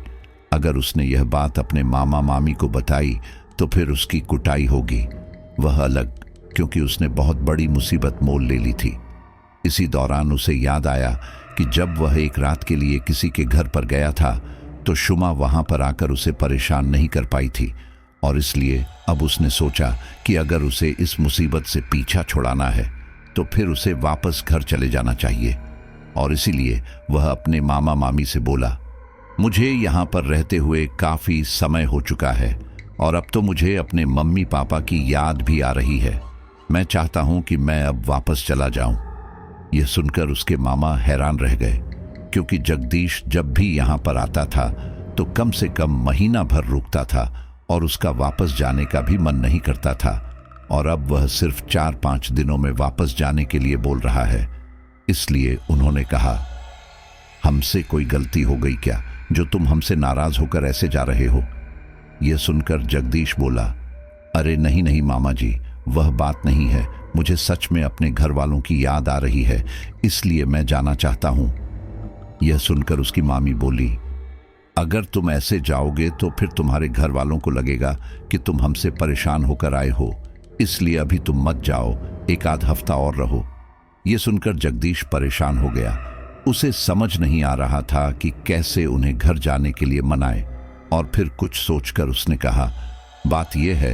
अगर उसने यह बात अपने मामा मामी को बताई तो फिर उसकी कुटाई होगी, वह अलग, क्योंकि उसने बहुत बड़ी मुसीबत मोल ले ली थी। इसी दौरान उसे याद आया कि जब वह एक रात के लिए किसी के घर पर गया था तो शुमा वहां पर आकर उसे परेशान नहीं कर पाई थी, और इसलिए अब उसने सोचा कि अगर उसे इस मुसीबत से पीछा छुड़ाना है तो फिर उसे वापस घर चले जाना चाहिए। और इसीलिए वह अपने मामा मामी से बोला, मुझे यहाँ पर रहते हुए काफ़ी समय हो चुका है और अब तो मुझे अपने मम्मी पापा की याद भी आ रही है। मैं चाहता हूँ कि मैं अब वापस चला जाऊँ। यह सुनकर उसके मामा हैरान रह गए, क्योंकि जगदीश जब भी यहाँ पर आता था तो कम से कम महीना भर रुकता था और उसका वापस जाने का भी मन नहीं करता था, और अब वह सिर्फ 4-5 दिनों में वापस जाने के लिए बोल रहा है। इसलिए उन्होंने कहा, हमसे कोई गलती हो गई क्या जो तुम हमसे नाराज होकर ऐसे जा रहे हो? यह सुनकर जगदीश बोला, अरे नहीं नहीं मामा जी, वह बात नहीं है। मुझे सच में अपने घर वालों की याद आ रही है, इसलिए मैं जाना चाहता हूं। यह सुनकर उसकी मामी बोली, अगर तुम ऐसे जाओगे तो फिर तुम्हारे घर वालों को लगेगा कि तुम हमसे परेशान होकर आए हो, इसलिए अभी तुम मत जाओ, 1 आध हफ्ता और रहो। यह सुनकर जगदीश परेशान हो गया। उसे समझ नहीं आ रहा था कि कैसे उन्हें घर जाने के लिए मनाए, और फिर कुछ सोचकर उसने कहा, बात यह है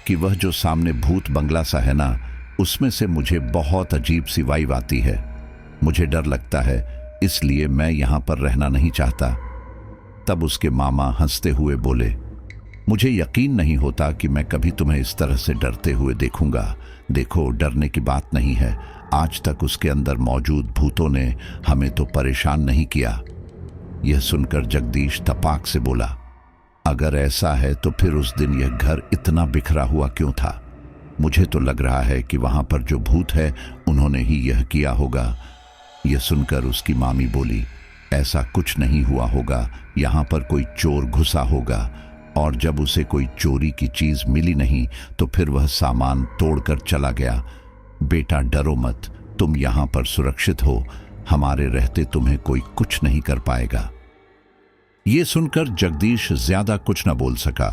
कि वह जो सामने भूत बंगला सा है ना, उसमें से मुझे बहुत अजीब सी वाइब आती है। मुझे डर लगता है, इसलिए मैं यहां पर रहना नहीं चाहता। तब उसके मामा हंसते हुए बोले, मुझे यकीन नहीं होता कि मैं कभी तुम्हें इस तरह से डरते हुए देखूंगा। देखो, डरने की बात नहीं है, आज तक उसके अंदर मौजूद भूतों ने हमें तो परेशान नहीं किया। यह सुनकर जगदीश तपाक से बोला, अगर ऐसा है तो फिर उस दिन यह घर इतना बिखरा हुआ क्यों था? मुझे तो लग रहा है कि वहां पर जो भूत है उन्होंने ही यह किया होगा। यह सुनकर उसकी मामी बोली, ऐसा कुछ नहीं हुआ होगा, यहाँ पर कोई चोर घुसा होगा, और जब उसे कोई चोरी की चीज मिली नहीं तो फिर वह सामान तोड़कर चला गया। बेटा डरो मत, तुम यहाँ पर सुरक्षित हो, हमारे रहते तुम्हें कोई कुछ नहीं कर पाएगा। ये सुनकर जगदीश ज्यादा कुछ न बोल सका,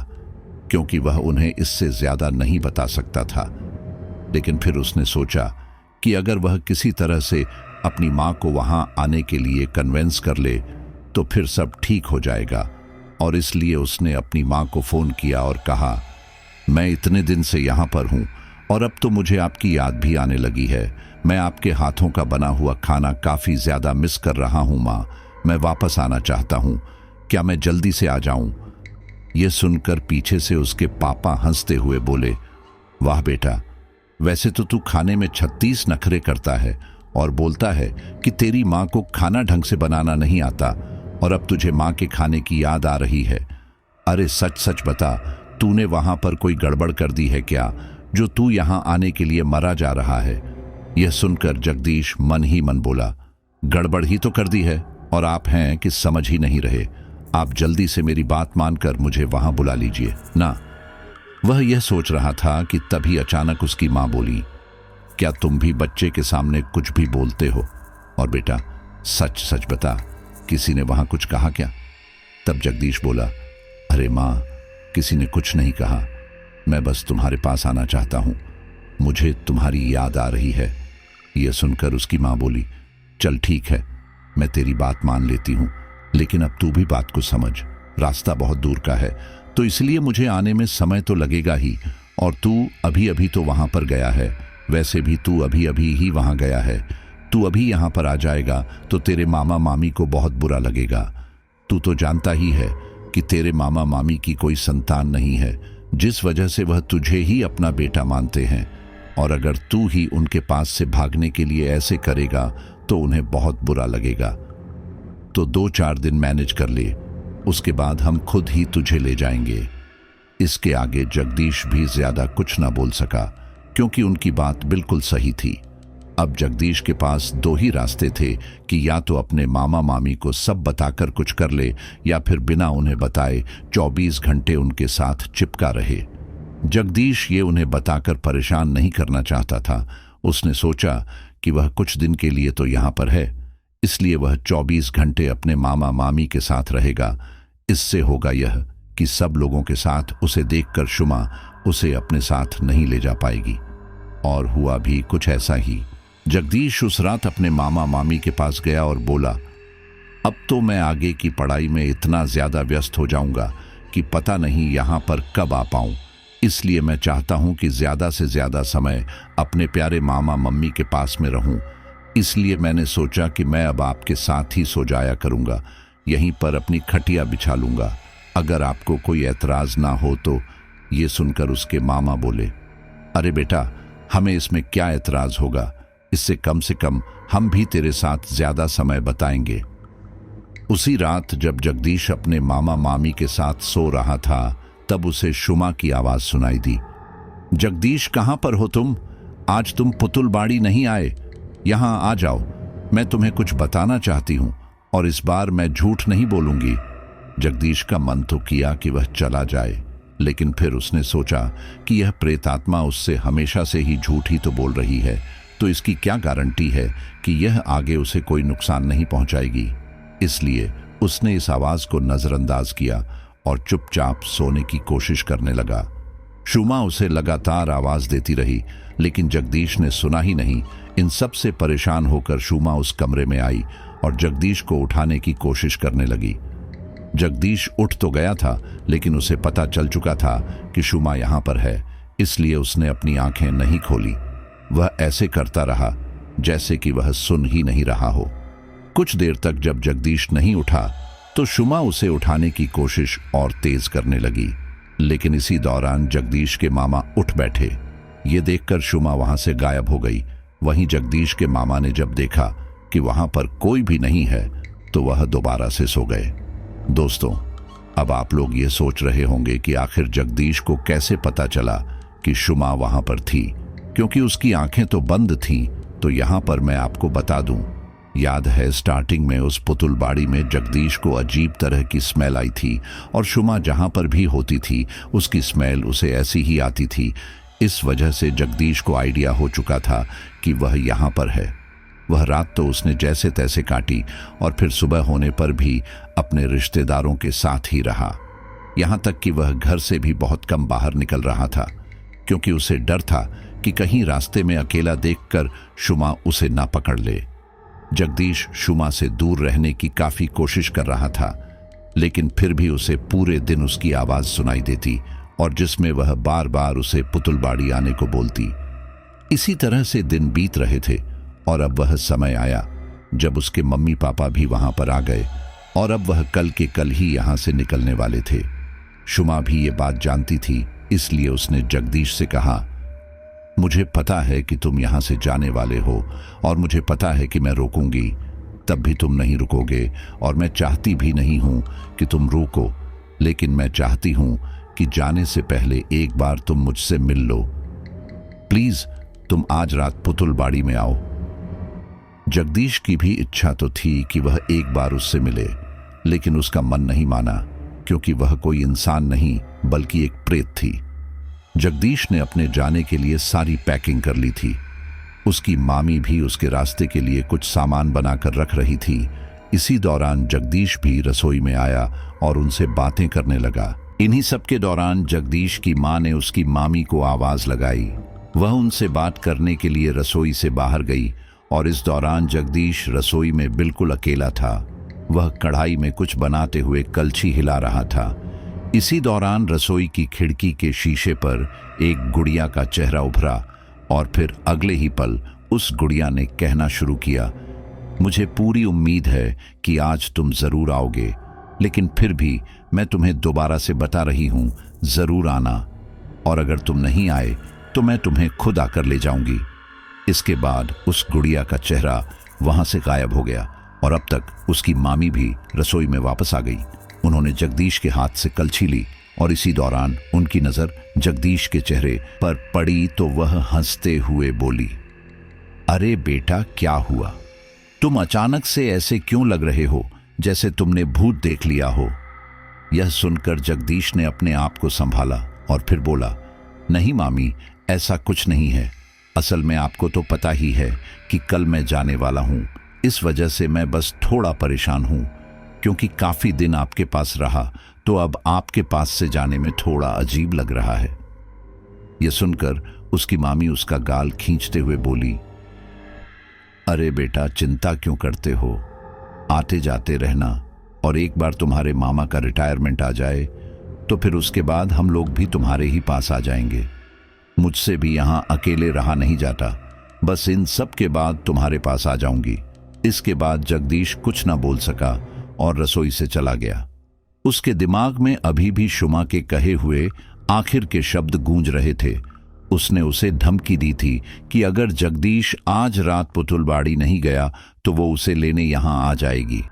क्योंकि वह उन्हें इससे ज्यादा नहीं बता सकता था। लेकिन फिर उसने सोचा कि अगर वह किसी तरह से अपनी मां को वहां आने के लिए कन्विंस कर ले तो फिर सब ठीक हो जाएगा, और इसलिए उसने अपनी मां को फोन किया और कहा, मैं इतने दिन से यहां पर हूं और अब तो मुझे आपकी याद भी आने लगी है। मैं आपके हाथों का बना हुआ खाना काफी ज्यादा मिस कर रहा हूं मां, मैं वापस आना चाहता हूं, क्या मैं जल्दी से आ जाऊं? यह सुनकर पीछे से उसके पापा हंसते हुए बोले, वाह बेटा, वैसे तो तू खाने में 36 नखरे करता है और बोलता है कि तेरी माँ को खाना ढंग से बनाना नहीं आता, और अब तुझे माँ के खाने की याद आ रही है। अरे सच सच बता, तूने वहां पर कोई गड़बड़ कर दी है क्या, जो तू यहां आने के लिए मरा जा रहा है? यह सुनकर जगदीश मन ही मन बोला, गड़बड़ ही तो कर दी है, और आप हैं कि समझ ही नहीं रहे। आप जल्दी से मेरी बात मानकर मुझे वहां बुला लीजिए ना। वह यह सोच रहा था कि तभी अचानक उसकी मां बोली, क्या तुम भी बच्चे के सामने कुछ भी बोलते हो? और बेटा सच सच बता, किसी ने वहां कुछ कहा क्या? तब जगदीश बोला, अरे मां, किसी ने कुछ नहीं कहा, मैं बस तुम्हारे पास आना चाहता हूं, मुझे तुम्हारी याद आ रही है। यह सुनकर उसकी मां बोली, चल ठीक है, मैं तेरी बात मान लेती हूं, लेकिन अब तू भी बात को समझ, रास्ता बहुत दूर का है, तो इसलिए मुझे आने में समय तो लगेगा ही, और तू अभी अभी तो वहां पर गया है, वैसे भी तू अभी अभी ही वहां गया है। तू अभी यहां पर आ जाएगा तो तेरे मामा मामी को बहुत बुरा लगेगा। तू तो जानता ही है कि तेरे मामा मामी की कोई संतान नहीं है, जिस वजह से वह तुझे ही अपना बेटा मानते हैं, और अगर तू ही उनके पास से भागने के लिए ऐसे करेगा तो उन्हें बहुत बुरा लगेगा। तो 2-4 दिन मैनेज कर ले, उसके बाद हम खुद ही तुझे ले जाएंगे। इसके आगे जगदीश भी ज्यादा कुछ ना बोल सका, क्योंकि उनकी बात बिल्कुल सही थी। अब जगदीश के पास 2 ही रास्ते थे कि या तो अपने मामा मामी को सब बताकर कुछ कर ले, या फिर बिना उन्हें बताए 24 घंटे उनके साथ चिपका रहे। जगदीश ये उन्हें बताकर परेशान नहीं करना चाहता था। उसने सोचा कि वह कुछ दिन के लिए तो यहाँ पर है, इसलिए वह 24 घंटे अपने मामा मामी के साथ रहेगा। इससे होगा यह कि सब लोगों के साथ उसे देखकर शुमा उसे अपने साथ नहीं ले जा पाएगी। और हुआ भी कुछ ऐसा ही। जगदीश उस रात अपने मामा मामी के पास गया और बोला, अब तो मैं आगे की पढ़ाई में इतना ज्यादा व्यस्त हो जाऊंगा कि पता नहीं यहाँ पर कब आ पाऊं, इसलिए मैं चाहता हूं कि ज्यादा से ज्यादा समय अपने प्यारे मामा मम्मी के पास में रहूं। इसलिए मैंने सोचा कि मैं अब आपके साथ ही सो जाया करूंगा। यहीं पर अपनी खटिया बिछा लूंगा, अगर आपको कोई ऐतराज ना हो तो। ये सुनकर उसके मामा बोले, अरे बेटा, हमें इसमें क्या ऐतराज होगा, इससे कम हम भी तेरे साथ ज्यादा समय बताएंगे। उसी रात जब जगदीश अपने मामा मामी के साथ सो रहा था, तब उसे शुमा की आवाज सुनाई दी। जगदीश, कहां पर हो तुम? आज तुम पुतुलबाड़ी नहीं आए, यहां आ जाओ, मैं तुम्हें कुछ बताना चाहती हूं और इस बार मैं झूठ नहीं बोलूंगी। जगदीश का मन तो किया कि वह चला जाए, लेकिन फिर उसने सोचा कि यह प्रेतात्मा उससे हमेशा से ही झूठ ही तो बोल रही है, तो इसकी क्या गारंटी है कि यह आगे उसे कोई नुकसान नहीं पहुंचाएगी। इसलिए उसने इस आवाज को नजरअंदाज किया और चुपचाप सोने की कोशिश करने लगा। शुमा उसे लगातार आवाज देती रही, लेकिन जगदीश ने सुना ही नहीं। इन सब से परेशान होकर शुमा उस कमरे में आई और जगदीश को उठाने की कोशिश करने लगी। जगदीश उठ तो गया था, लेकिन उसे पता चल चुका था कि शुमा यहां पर है, इसलिए उसने अपनी आंखें नहीं खोली। वह ऐसे करता रहा जैसे कि वह सुन ही नहीं रहा हो। कुछ देर तक जब जगदीश नहीं उठा तो शुमा उसे उठाने की कोशिश और तेज करने लगी, लेकिन इसी दौरान जगदीश के मामा उठ बैठे। ये देखकर शुमा वहां से गायब हो गई। वहीं जगदीश के मामा ने जब देखा कि वहां पर कोई भी नहीं है, तो वह दोबारा से सो गए। दोस्तों, अब आप लोग ये सोच रहे होंगे कि आखिर जगदीश को कैसे पता चला कि शुमा वहां पर थी, क्योंकि उसकी आंखें तो बंद थीं। तो यहां पर मैं आपको बता दूं, याद है स्टार्टिंग में उस पुतुलबाड़ी में जगदीश को अजीब तरह की स्मेल आई थी और शुमा जहां पर भी होती थी उसकी स्मेल उसे ऐसी ही आती थी। इस वजह से जगदीश को आइडिया हो चुका था कि वह यहां पर है। वह रात तो उसने जैसे तैसे काटी और फिर सुबह होने पर भी अपने रिश्तेदारों के साथ ही रहा। यहां तक कि वह घर से भी बहुत कम बाहर निकल रहा था, क्योंकि उसे डर था कि कहीं रास्ते में अकेला देखकर शुमा उसे ना पकड़ ले। जगदीश शुमा से दूर रहने की काफी कोशिश कर रहा था, लेकिन फिर भी उसे पूरे दिन उसकी आवाज सुनाई देती और जिसमें वह बार बार उसे पुतुलबाड़ी आने को बोलती। इसी तरह से दिन बीत रहे थे और अब वह समय आया जब उसके मम्मी पापा भी वहां पर आ गए और अब वह कल के कल ही यहां से निकलने वाले थे। शुमा भी ये बात जानती थी, इसलिए उसने जगदीश से कहा, मुझे पता है कि तुम यहां से जाने वाले हो और मुझे पता है कि मैं रोकूंगी, तब भी तुम नहीं रुकोगे और मैं चाहती भी नहीं हूं कि तुम रोको, लेकिन मैं चाहती हूं कि जाने से पहले एक बार तुम मुझसे मिल लो। प्लीज तुम आज रात पुतुलबाड़ी में आओ। जगदीश की भी इच्छा तो थी कि वह एक बार उससे मिले, लेकिन उसका मन नहीं माना, क्योंकि वह कोई इंसान नहीं बल्कि एक प्रेत थी। जगदीश ने अपने जाने के लिए सारी पैकिंग कर ली थी। उसकी मामी भी उसके रास्ते के लिए कुछ सामान बनाकर रख रही थी। इसी दौरान जगदीश भी रसोई में आया और उनसे बातें करने लगा। इन्हीं सब के दौरान जगदीश की मां ने उसकी मामी को आवाज लगाई। वह उनसे बात करने के लिए रसोई से बाहर गई और इस दौरान जगदीश रसोई में बिल्कुल अकेला था। वह कढ़ाई में कुछ बनाते हुए कलछी हिला रहा था। इसी दौरान रसोई की खिड़की के शीशे पर एक गुड़िया का चेहरा उभरा और फिर अगले ही पल उस गुड़िया ने कहना शुरू किया, मुझे पूरी उम्मीद है कि आज तुम जरूर आओगे, लेकिन फिर भी मैं तुम्हें दोबारा से बता रही हूं, जरूर आना, और अगर तुम नहीं आए तो मैं तुम्हें खुद आकर ले जाऊंगी। इसके बाद उस गुड़िया का चेहरा वहां से गायब हो गया और अब तक उसकी मामी भी रसोई में वापस आ गई। उन्होंने जगदीश के हाथ से कलछी ली और इसी दौरान उनकी नजर जगदीश के चेहरे पर पड़ी तो वह हंसते हुए बोली, अरे बेटा, क्या हुआ? तुम अचानक से ऐसे क्यों लग रहे हो जैसे तुमने भूत देख लिया हो? यह सुनकर जगदीश ने अपने आप को संभाला और फिर बोला, नहीं मामी, ऐसा कुछ नहीं है। असल में आपको तो पता ही है कि कल मैं जाने वाला हूं, इस वजह से मैं बस थोड़ा परेशान हूं, क्योंकि काफी दिन आपके पास रहा तो अब आपके पास से जाने में थोड़ा अजीब लग रहा है। यह सुनकर उसकी मामी उसका गाल खींचते हुए बोली, अरे बेटा, चिंता क्यों करते हो? आते जाते रहना, और एक बार तुम्हारे मामा का रिटायरमेंट आ जाए तो फिर उसके बाद हम लोग भी तुम्हारे ही पास आ जाएंगे। मुझसे भी यहाँ अकेले रहा नहीं जाता, बस इन सब के बाद तुम्हारे पास आ जाऊंगी। इसके बाद जगदीश कुछ ना बोल सका और रसोई से चला गया। उसके दिमाग में अभी भी शुमा के कहे हुए आखिर के शब्द गूंज रहे थे। उसने उसे धमकी दी थी कि अगर जगदीश आज रात पुतुलबाड़ी नहीं गया तो वो उसे लेने यहां आ जाएगी।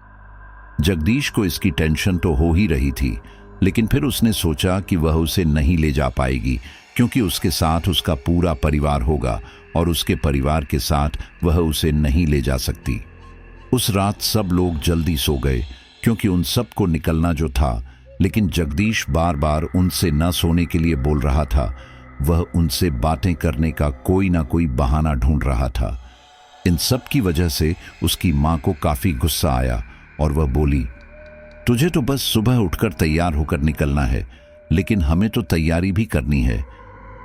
जगदीश को इसकी टेंशन तो हो ही रही थी, लेकिन फिर उसने सोचा कि वह उसे नहीं ले जा पाएगी, क्योंकि उसके साथ उसका पूरा परिवार होगा और उसके परिवार के साथ वह उसे नहीं ले जा सकती। उस रात सब लोग जल्दी सो गए, क्योंकि उन सबको निकलना जो था, लेकिन जगदीश बार बार उनसे न सोने के लिए बोल रहा था। वह उनसे बातें करने का कोई ना कोई बहाना ढूंढ रहा था। इन सब की वजह से उसकी मां को काफी गुस्सा आया और वह बोली, तुझे तो बस सुबह उठकर तैयार होकर निकलना है, लेकिन हमें तो तैयारी भी करनी है,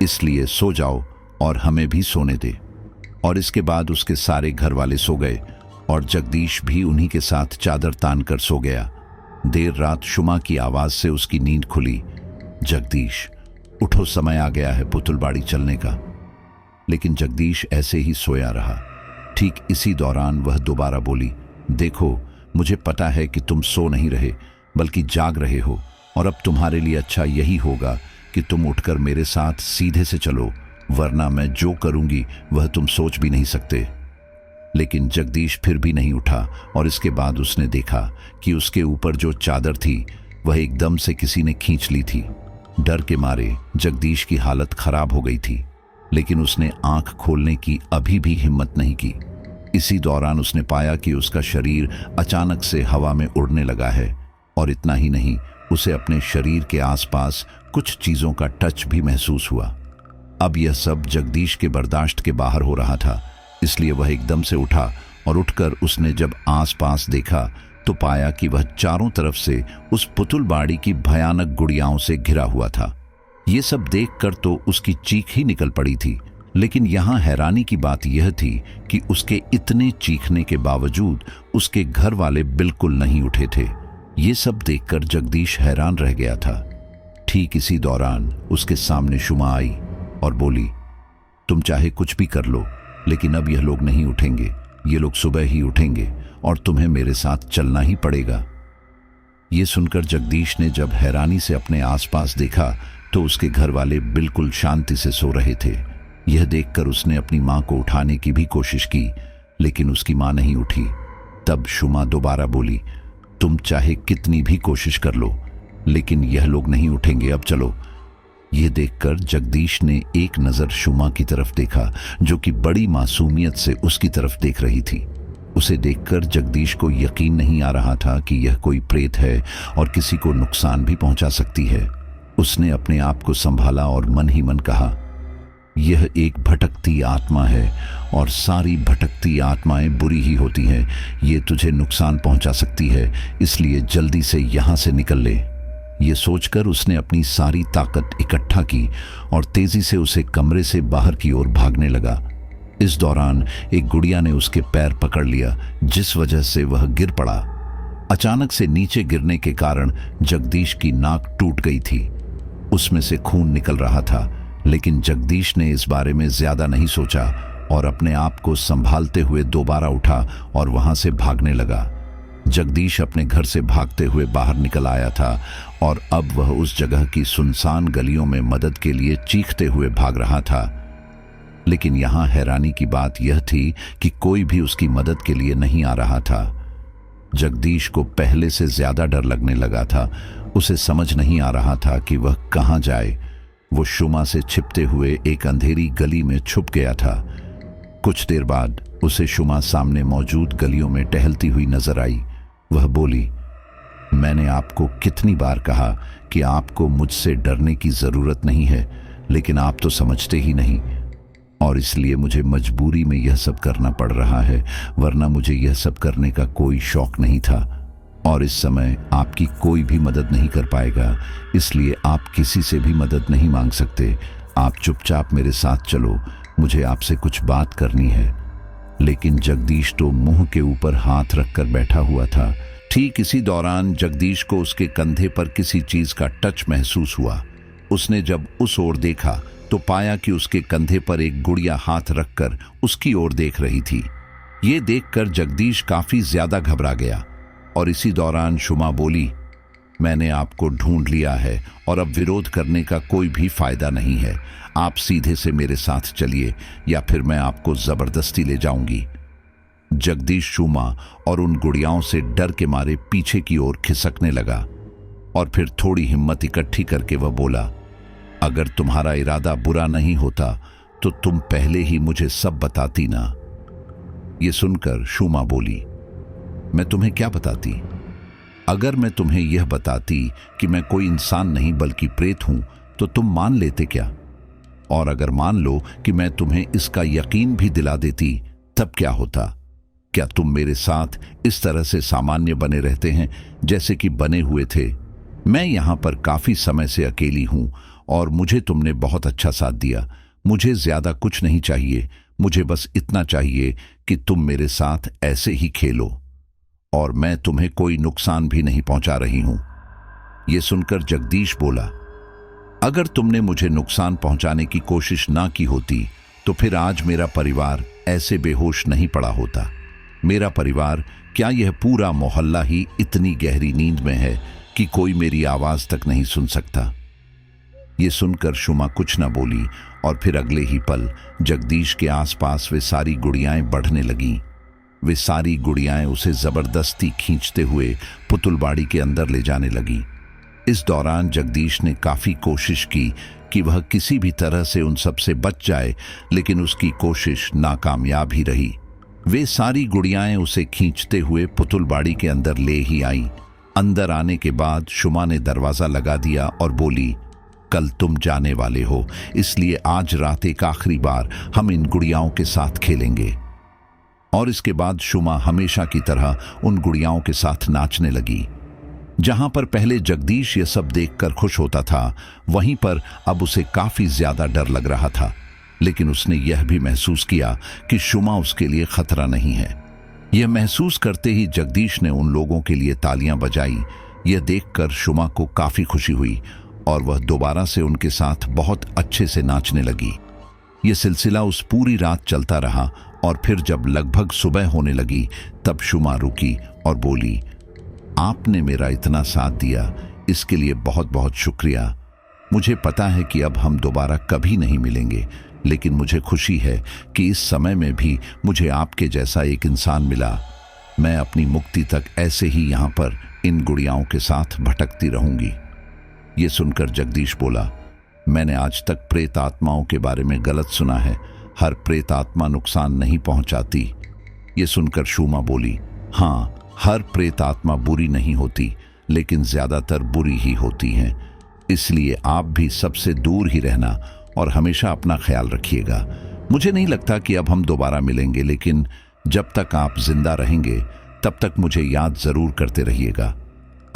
इसलिए सो जाओ और हमें भी सोने दे। और इसके बाद उसके सारे घर वाले सो गए और जगदीश भी उन्हीं के साथ चादर तान कर सो गया। देर रात शुमा की आवाज से उसकी नींद खुली। जगदीश, उठो, समय आ गया है पुतुलबाड़ी चलने का। लेकिन जगदीश ऐसे ही सोया रहा। ठीक इसी दौरान वह दोबारा बोली, देखो, मुझे पता है कि तुम सो नहीं रहे बल्कि जाग रहे हो, और अब तुम्हारे लिए अच्छा यही होगा कि तुम उठकर मेरे साथ सीधे से चलो, वरना मैं जो करूंगी वह तुम सोच भी नहीं सकते। लेकिन जगदीश फिर भी नहीं उठा और इसके बाद उसने देखा कि उसके ऊपर जो चादर थी वह एकदम से किसी ने खींच ली थी। डर के मारे जगदीश की हालत खराब हो गई थी, लेकिन उसने आंख खोलने की अभी भी हिम्मत नहीं की। इसी दौरान उसने पाया कि उसका शरीर अचानक से हवा में उड़ने लगा है, और इतना ही नहीं, उसे अपने शरीर के आसपास कुछ चीजों का टच भी महसूस हुआ। अब यह सब जगदीश के बर्दाश्त के बाहर हो रहा था, इसलिए वह एकदम से उठा और उठकर उसने जब आसपास देखा तो पाया कि वह चारों तरफ से उस पुतुलबाड़ी की भयानक गुड़ियाओं से घिरा हुआ था। ये सब देखकर तो उसकी चीख ही निकल पड़ी थी, लेकिन यहां हैरानी की बात यह थी कि उसके इतने चीखने के बावजूद उसके घर वाले बिल्कुल नहीं उठे थे। ये सब देखकर जगदीश हैरान रह गया था। ठीक इसी दौरान उसके सामने शुमा आई और बोली, तुम चाहे कुछ भी कर लो, लेकिन अब यह लोग नहीं उठेंगे, ये लोग सुबह ही उठेंगे और तुम्हें मेरे साथ चलना ही पड़ेगा। ये सुनकर जगदीश ने जब हैरानी से अपने आसपास देखा तो उसके घर वाले बिल्कुल शांति से सो रहे थे। यह देखकर उसने अपनी मां को उठाने की भी कोशिश की, लेकिन उसकी मां नहीं उठी। तब शुमा दोबारा बोली, तुम चाहे कितनी भी कोशिश कर लो, लेकिन यह लोग नहीं उठेंगे, अब चलो। यह देखकर जगदीश ने एक नजर शुमा की तरफ देखा, जो कि बड़ी मासूमियत से उसकी तरफ देख रही थी। उसे देखकर जगदीश को यकीन नहीं आ रहा था कि यह कोई प्रेत है और किसी को नुकसान भी पहुंचा सकती है। उसने अपने आप को संभाला और मन ही मन कहा, यह एक भटकती आत्मा है और सारी भटकती आत्माएं बुरी ही होती हैं। ये तुझे नुकसान पहुंचा सकती है, इसलिए जल्दी से यहां से निकल ले। ये सोचकर उसने अपनी सारी ताकत इकट्ठा की और तेजी से उसे कमरे से बाहर की ओर भागने लगा। इस दौरान एक गुड़िया ने उसके पैर पकड़ लिया, जिस वजह से वह गिर पड़ा। अचानक से नीचे गिरने के कारण जगदीश की नाक टूट गई थी। उसमें से खून निकल रहा था, लेकिन जगदीश ने इस बारे में ज्यादा नहीं सोचा और अपने आप को संभालते हुए दोबारा उठा और वहां से भागने लगा। जगदीश अपने घर से भागते हुए बाहर निकल आया था और अब वह उस जगह की सुनसान गलियों में मदद के लिए चीखते हुए भाग रहा था। लेकिन यहां हैरानी की बात यह थी कि कोई भी उसकी मदद के लिए नहीं आ रहा था। जगदीश को पहले से ज्यादा डर लगने लगा था। उसे समझ नहीं आ रहा था कि वह कहां जाए। वो शुमा से छिपते हुए एक अंधेरी गली में छुप गया था। कुछ देर बाद उसे शुमा सामने मौजूद गलियों में टहलती हुई नजर आई। वह बोली, मैंने आपको कितनी बार कहा कि आपको मुझसे डरने की जरूरत नहीं है, लेकिन आप तो समझते ही नहीं, और इसलिए मुझे मजबूरी में यह सब करना पड़ रहा है, वरना मुझे यह सब करने का कोई शौक नहीं था। और इस समय आपकी कोई भी मदद नहीं कर पाएगा, इसलिए आप किसी से भी मदद नहीं मांग सकते। आप चुपचाप मेरे साथ चलो, मुझे आपसे कुछ बात करनी है। लेकिन जगदीश तो मुंह के ऊपर हाथ रखकर बैठा हुआ था। ठीक इसी दौरान जगदीश को उसके कंधे पर किसी चीज का टच महसूस हुआ। उसने जब उस ओर देखा तो पाया कि उसके कंधे पर एक गुड़िया हाथ रखकर उसकी ओर देख रही थी। ये देखकर जगदीश काफी ज्यादा घबरा गया। और इसी दौरान शुमा बोली, मैंने आपको ढूंढ लिया है और अब विरोध करने का कोई भी फायदा नहीं है। आप सीधे से मेरे साथ चलिए या फिर मैं आपको जबरदस्ती ले जाऊंगी। जगदीश शुमा और उन गुड़ियाओं से डर के मारे पीछे की ओर खिसकने लगा और फिर थोड़ी हिम्मत इकट्ठी करके वह बोला, अगर तुम्हारा इरादा बुरा नहीं होता तो तुम पहले ही मुझे सब बताती ना। ये सुनकर शुमा बोली, मैं तुम्हें क्या बताती? अगर मैं तुम्हें यह बताती कि मैं कोई इंसान नहीं बल्कि प्रेत हूं तो तुम मान लेते क्या? और अगर मान लो कि मैं तुम्हें इसका यकीन भी दिला देती तब क्या होता? क्या तुम मेरे साथ इस तरह से सामान्य बने रहते हैं जैसे कि बने हुए थे? मैं यहां पर काफी समय से अकेली हूं और मुझे तुमने बहुत अच्छा साथ दिया। मुझे ज्यादा कुछ नहीं चाहिए, मुझे बस इतना चाहिए कि तुम मेरे साथ ऐसे ही खेलो और मैं तुम्हें कोई नुकसान भी नहीं पहुंचा रही हूं। यह सुनकर जगदीश बोला, अगर तुमने मुझे नुकसान पहुंचाने की कोशिश ना की होती तो फिर आज मेरा परिवार ऐसे बेहोश नहीं पड़ा होता। मेरा परिवार, क्या यह पूरा मोहल्ला ही इतनी गहरी नींद में है कि कोई मेरी आवाज तक नहीं सुन सकता? ये सुनकर शुमा कुछ न बोली और फिर अगले ही पल जगदीश के आसपास वे सारी गुड़ियाएं बढ़ने लगीं। वे सारी गुड़ियाएं उसे जबरदस्ती खींचते हुए पुतुलबाड़ी के अंदर ले जाने लगी। इस दौरान जगदीश ने काफी कोशिश की कि वह किसी भी तरह से उन सब से बच जाए, लेकिन उसकी कोशिश नाकामयाब ही रही। वे सारी गुड़ियाएं उसे खींचते हुए पुतुलबाड़ी के अंदर ले ही आईं। अंदर आने के बाद शुमा ने दरवाजा लगा दिया और बोली, कल तुम जाने वाले हो, इसलिए आज रात एक आखिरी बार हम इन गुड़ियाओं के साथ खेलेंगे। और इसके बाद शुमा हमेशा की तरह उन गुड़ियाओं के साथ नाचने लगी। जहां पर पहले जगदीश ये सब देखकर खुश होता था, वहीं पर अब उसे काफी ज्यादा डर लग रहा था। लेकिन उसने यह भी महसूस किया कि शुमा उसके लिए खतरा नहीं है। यह महसूस करते ही जगदीश ने उन लोगों के लिए तालियां बजाई। यह देखकर शुमा को काफी खुशी हुई और वह दोबारा से उनके साथ बहुत अच्छे से नाचने लगी। यह सिलसिला उस पूरी रात चलता रहा और फिर जब लगभग सुबह होने लगी तब शुमा रुकी और बोली, आपने मेरा इतना साथ दिया, इसके लिए बहुत बहुत शुक्रिया। मुझे पता है कि अब हम दोबारा कभी नहीं मिलेंगे, लेकिन मुझे खुशी है कि इस समय में भी मुझे आपके जैसा एक इंसान मिला। मैं अपनी मुक्ति तक ऐसे ही यहाँ पर इन गुड़ियाओं के साथ भटकती रहूंगी। ये सुनकर जगदीश बोला, मैंने आज तक प्रेत आत्माओं के बारे में गलत सुना है। हर प्रेत आत्मा नुकसान नहीं पहुंचाती। ये सुनकर शुमा बोली, हाँ, हर प्रेत आत्मा बुरी नहीं होती, लेकिन ज्यादातर बुरी ही होती हैं। इसलिए आप भी सबसे दूर ही रहना और हमेशा अपना ख्याल रखिएगा। मुझे नहीं लगता कि अब हम दोबारा मिलेंगे, लेकिन जब तक आप जिंदा रहेंगे तब तक मुझे याद जरूर करते रहिएगा।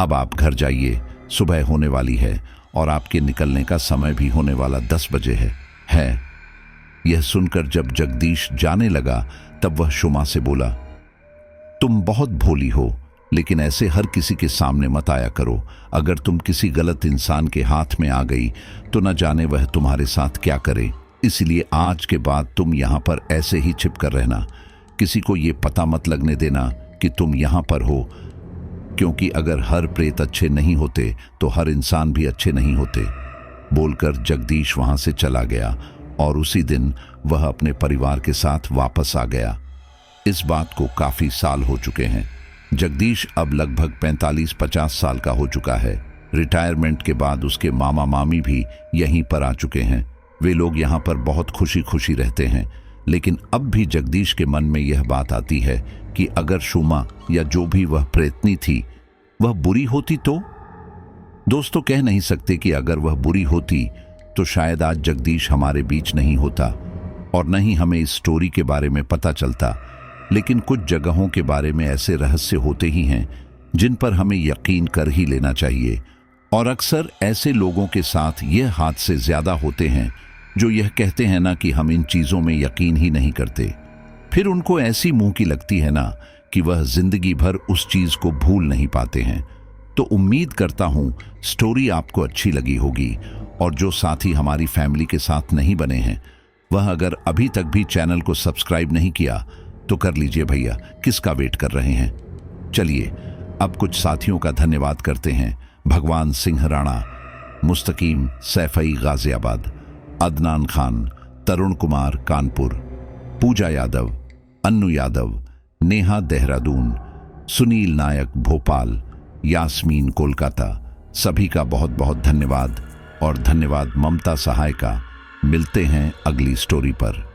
अब आप घर जाइए, सुबह होने वाली है और आपके निकलने का समय भी होने वाला 10 बजे है। यह सुनकर जब जगदीश जाने लगा तब वह शुमा से बोला, तुम बहुत भोली हो, लेकिन ऐसे हर किसी के सामने मत आया करो। अगर तुम किसी गलत इंसान के हाथ में आ गई तो न जाने वह तुम्हारे साथ क्या करे। इसलिए आज के बाद तुम यहाँ पर ऐसे ही छिप कर रहना। किसी को ये पता मत लगने देना कि तुम यहाँ पर हो, क्योंकि अगर हर प्रेत अच्छे नहीं होते तो हर इंसान भी अच्छे नहीं होते। बोलकर जगदीश वहां से चला गया और उसी दिन वह अपने परिवार के साथ वापस आ गया। इस बात को काफी साल हो चुके हैं। जगदीश अब लगभग 45-50 साल का हो चुका है। रिटायरमेंट के बाद उसके मामा मामी भी यहीं पर आ चुके हैं। वे लोग यहाँ पर बहुत खुशी खुशी रहते हैं। लेकिन अब भी जगदीश के मन में यह बात आती है कि अगर शुमा या जो भी वह प्रेतनी थी वह बुरी होती तो? दोस्तों, कह नहीं सकते कि अगर वह बुरी होती तो शायद आज जगदीश हमारे बीच नहीं होता और न ही हमें इस स्टोरी के बारे में पता चलता। लेकिन कुछ जगहों के बारे में ऐसे रहस्य होते ही हैं जिन पर हमें यकीन कर ही लेना चाहिए। और अक्सर ऐसे लोगों के साथ यह हादसे ज्यादा होते हैं जो यह कहते हैं ना कि हम इन चीजों में यकीन ही नहीं करते। फिर उनको ऐसी मुंह की लगती है ना कि वह जिंदगी भर उस चीज को भूल नहीं पाते हैं। तो उम्मीद करता हूं स्टोरी आपको अच्छी लगी होगी। और जो साथी हमारी फैमिली के साथ नहीं बने हैं वह अगर अभी तक भी चैनल को सब्सक्राइब नहीं किया तो कर लीजिए भैया, किसका वेट कर रहे हैं। चलिए अब कुछ साथियों का धन्यवाद करते हैं। भगवान सिंह राणा, मुस्तकीम सैफई गाजियाबाद, अदनान खान, तरुण कुमार कानपुर, पूजा यादव, अन्नू यादव, नेहा देहरादून, सुनील नायक भोपाल, यास्मीन कोलकाता। सभी का बहुत बहुत धन्यवाद। और धन्यवाद ममता सहाय का। मिलते हैं अगली स्टोरी पर।